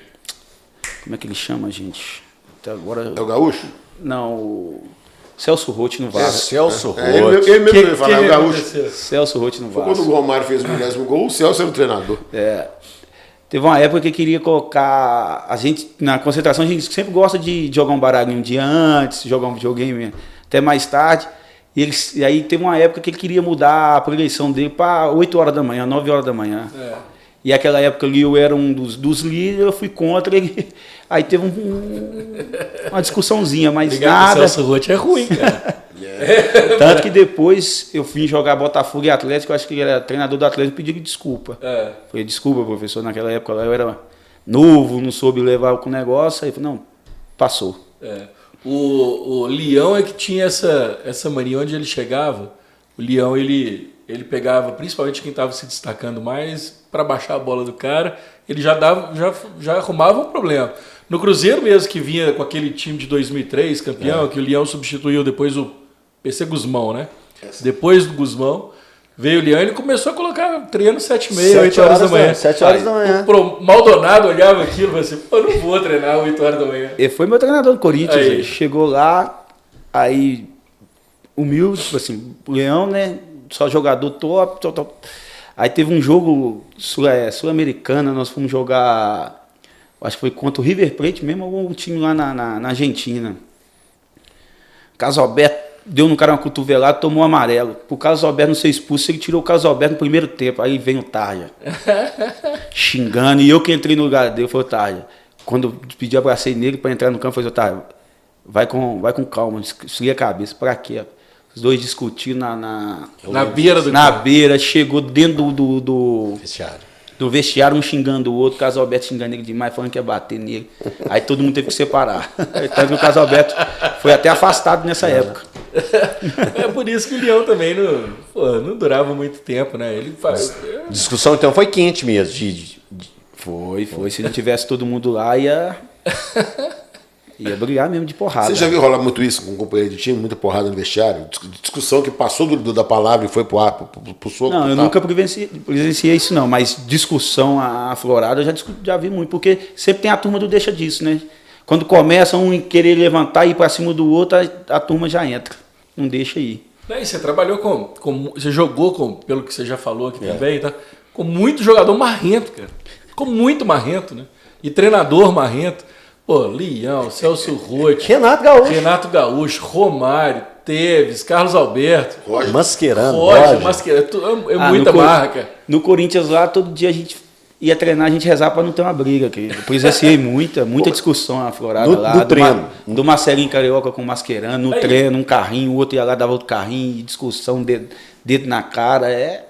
Como é que ele chama, gente? Até agora... É o Gaúcho? Não, o Celso Rotti no Vasco. Celso Rotti. Ele mesmo ia falar, o Gaúcho. Celso Rotti no Vasco. Quando o Romário fez o 20º gol, o Celso era o treinador. Teve uma época que queria colocar... A gente, na concentração, a gente sempre gosta de jogar um baralhinho um dia antes, jogar um videogame até mais tarde. E aí teve uma época que ele queria mudar a progressão dele para 8 horas da manhã, 9 horas da manhã. E aquela época ali eu era um dos líderes, eu fui contra ele. Aí teve uma discussãozinha, mas Obrigado, nada... O Celso Rotti é ruim, cara. Tanto que depois eu fui jogar Botafogo e Atlético, eu acho que ele era treinador do Atlético, pedi desculpa. Falei, desculpa, professor, naquela época eu era novo, não soube levar com o negócio. Aí eu falei, não, passou. O Leão é que tinha essa mania, onde ele chegava, o Leão ele pegava, principalmente quem estava se destacando mais, para baixar a bola do cara, ele já arrumava um problema. No Cruzeiro mesmo, que vinha com aquele time de 2003, campeão, que o Leão substituiu depois o PC Guzmão, né? Depois do Guzmão, veio o Leão e ele começou a colocar treino 7h30, 8 horas da manhã. 7 horas da manhã. O Maldonado olhava aquilo e falou assim, pô, não vou treinar 8 horas da manhã. Ele foi meu treinador do Corinthians, Aí. ele chegou lá, aí humilde, tipo assim, o Leão, né, só jogador top. Aí teve um jogo sul-americana, nós fomos jogar, acho que foi contra o River Plate mesmo, algum time lá na Argentina. Casalberto deu no cara uma cotovelada, tomou um amarelo. Pro Casalberto não ser expulso, ele tirou o Casalberto no primeiro tempo. Aí vem o Tarja, xingando, e eu que entrei no lugar dele, foi o Tarja. Quando eu pedi, abracei nele para entrar no campo, foi o Tarja, vai com calma, esfria a cabeça, pra quê? Os dois discutindo na beira do na beira, chegou dentro do Vestiário. um xingando o outro, o Casalberto xingando ele demais, falando que ia bater nele. Aí todo mundo teve que separar. Tanto que o Casalberto foi até afastado nessa época. É por isso que o Leão também não durava muito tempo, né? Ele faz. Discussão então foi quente mesmo. Foi. Se não tivesse todo mundo lá, ia brigar mesmo de porrada. Você já viu rolar muito isso com um companheiro de time, muita porrada no vestiário? Discussão que passou da palavra e foi pro soco? Não, eu nunca presenciei isso não, mas discussão aflorada eu já vi muito, porque sempre tem a turma do deixa disso, né? Quando começa um querer levantar e ir para cima do outro, a turma já entra, não deixa ir. E você trabalhou você jogou pelo que você já falou aqui também, tá? Com muito jogador marrento, cara. Ficou muito marrento, né? E treinador marrento. Pô, Leão, Celso Rotti, Renato Gaúcho, Romário, Teves, Carlos Alberto, Roger Mascherano. É muita marra, cara. No Corinthians lá, todo dia a gente ia treinar, a gente rezava para não ter uma briga. Eu presenciei muita discussão aflorada lá. No treino. Do Marcelinho Carioca com o Mascherano, no treino, um carrinho, o outro ia lá, dava outro carrinho, discussão, dedo na cara,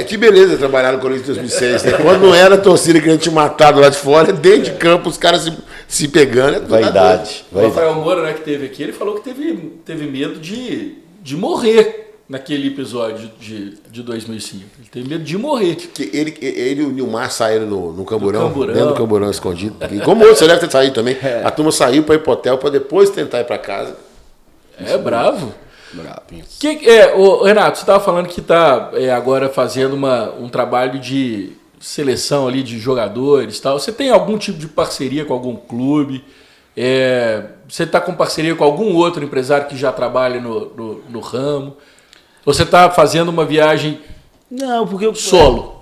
que beleza trabalhar no Corinthians em 2006, né? Quando não era a torcida querendo te matar do lado de fora, dentro de campo, os caras se pegando. Vaidade. O Rafael Moura, né, que teve aqui, ele falou que teve medo de morrer naquele episódio de 2005. Ele teve medo de morrer. Que ele e o Nilmar saíram no Camburão, Camburão. dentro do Camburão escondido. E como outro, você deve ter saído também. A turma saiu para ir pro hotel para depois tentar ir para casa. Bravo. Bravo. Renato, você estava falando que está agora fazendo um trabalho de seleção ali de jogadores e tal. Você tem algum tipo de parceria com algum clube? Você está com parceria com algum outro empresário que já trabalha no ramo? Ou você está fazendo uma viagem Não, porque eu solo?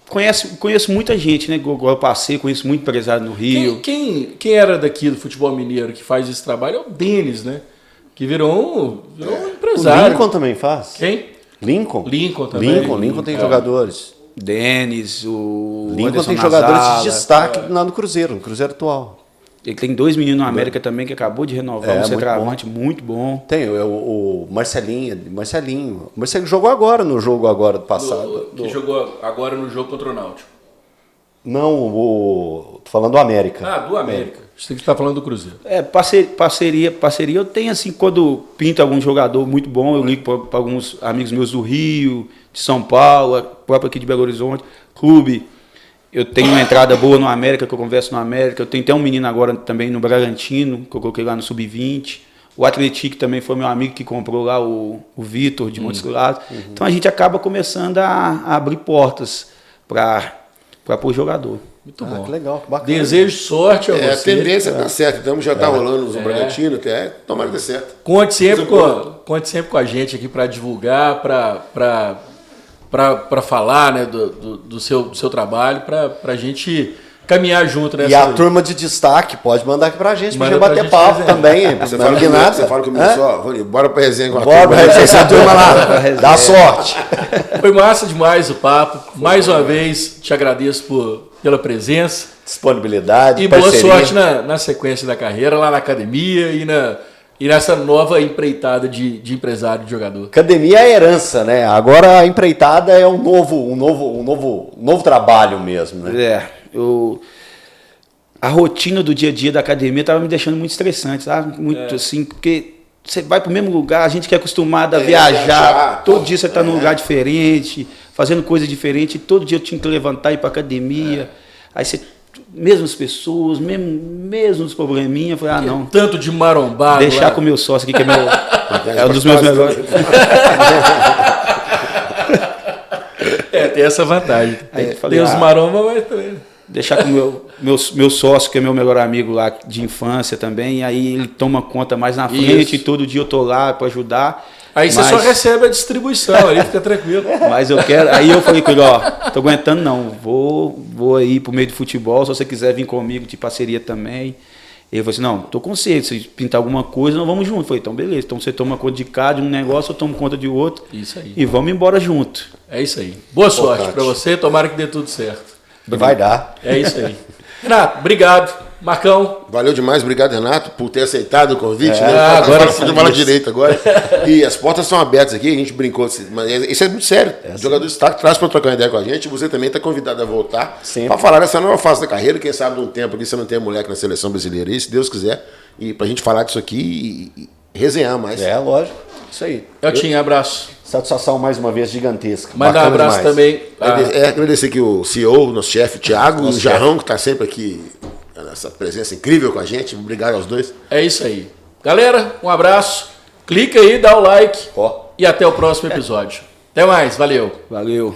Conheço muita gente, né? Eu passei, conheço muito empresário no Rio. Quem era daqui do futebol mineiro que faz esse trabalho é o Denis, né? Que virou um empresário. O Lincoln também faz. Quem? Lincoln? Lincoln também. Lincoln tem jogadores. Denis, o Lincoln Anderson tem jogadores Nazala. de destaque lá no Cruzeiro atual. Ele tem 2 meninos na América também que acabou de renovar, um centroavante muito bom. Tem o Marcelinho. O Marcelinho jogou agora no jogo do passado. Que jogou agora no jogo contra o Náutico. Não, tô falando do América. Ah, do América. Você que está falando do Cruzeiro. Parceria eu tenho assim, quando pinta algum jogador muito bom, eu ligo para alguns amigos meus do Rio, de São Paulo, próprio aqui de Belo Horizonte, clube. Eu tenho uma entrada boa no América, que eu converso no América. Eu tenho até um menino agora também no Bragantino, que eu coloquei lá no Sub-20. O Atlético também foi meu amigo que comprou lá, o Vitor, de Montes Claros. Então a gente acaba começando a abrir portas para pôr jogador. Muito bom. Que legal, que bacana. Desejo sorte a você. A tendência tá certa. Então já tá rolando no Bragantino, tomara que dê certo. Conte sempre com a gente aqui para divulgar, para falar, né, do seu trabalho, para a gente caminhar junto nessa. E a turma de destaque pode mandar aqui pra gente bater papo também. Você fala comigo só, Rony, bora pra resenha com a Bora pra resenha com a turma lá. Dá sorte. Foi massa demais o papo. Mais uma vez, te agradeço pela presença. Disponibilidade, e parceria. boa sorte na sequência da carreira, lá na academia e nessa nova empreitada de empresário de jogador. Academia é herança, né? Agora a empreitada é um novo trabalho mesmo, né? A rotina do dia a dia da academia estava me deixando muito estressante, sabe? Muito assim, porque você vai para o mesmo lugar, a gente que é acostumado a viajar, todo dia você está num lugar diferente, fazendo coisa diferente, todo dia eu tinha que levantar e ir para academia, aí você, mesmas pessoas, mesmos probleminhas, eu falei, não. Tanto de marombado. Deixar com o meu sócio aqui, que é um dos meus melhores. Tem essa vantagem. Aí falei, tem os maromba, mas também. Deixar com o meu sócio, que é meu melhor amigo lá de infância também, e aí ele toma conta mais na frente, e todo dia eu tô lá para ajudar. Aí você só recebe a distribuição, ali fica tranquilo. Mas eu quero, aí eu falei com ele, tô aguentando não, vou aí pro meio de futebol, se você quiser vir comigo de parceria também. Ele falou assim, não, tô com você, se pintar alguma coisa, nós vamos junto. Eu falei, então beleza, então você toma conta de cada um negócio, eu tomo conta de outro. Isso aí. E vamos embora junto. É isso aí. Boa sorte para você, tomara que dê tudo certo. Vai dar. É isso aí. Renato, obrigado. Marcão. Valeu demais, obrigado, Renato, por ter aceitado o convite. Né? Agora fala direito agora. E as portas estão abertas aqui, a gente brincou, mas isso é muito sério. O jogador de destaque traz para trocar uma ideia com a gente. Você também está convidado a voltar para falar dessa nova fase da carreira. Quem sabe num tempo aqui você não tem moleque na seleção brasileira aí, se Deus quiser. E para a gente falar disso aqui e resenhar mais. Lógico. Isso aí. Eu tinha abraço. Satisfação mais uma vez gigantesca. Mandar um abraço demais. Também. Agradecer aqui o CEO, nosso chefe, o Thiago, e o Jarrão, que está sempre aqui, essa presença incrível com a gente. Obrigado aos dois. É isso aí. Galera, um abraço. Clica aí, dá o like. E até o próximo episódio. Até mais. Valeu. Valeu.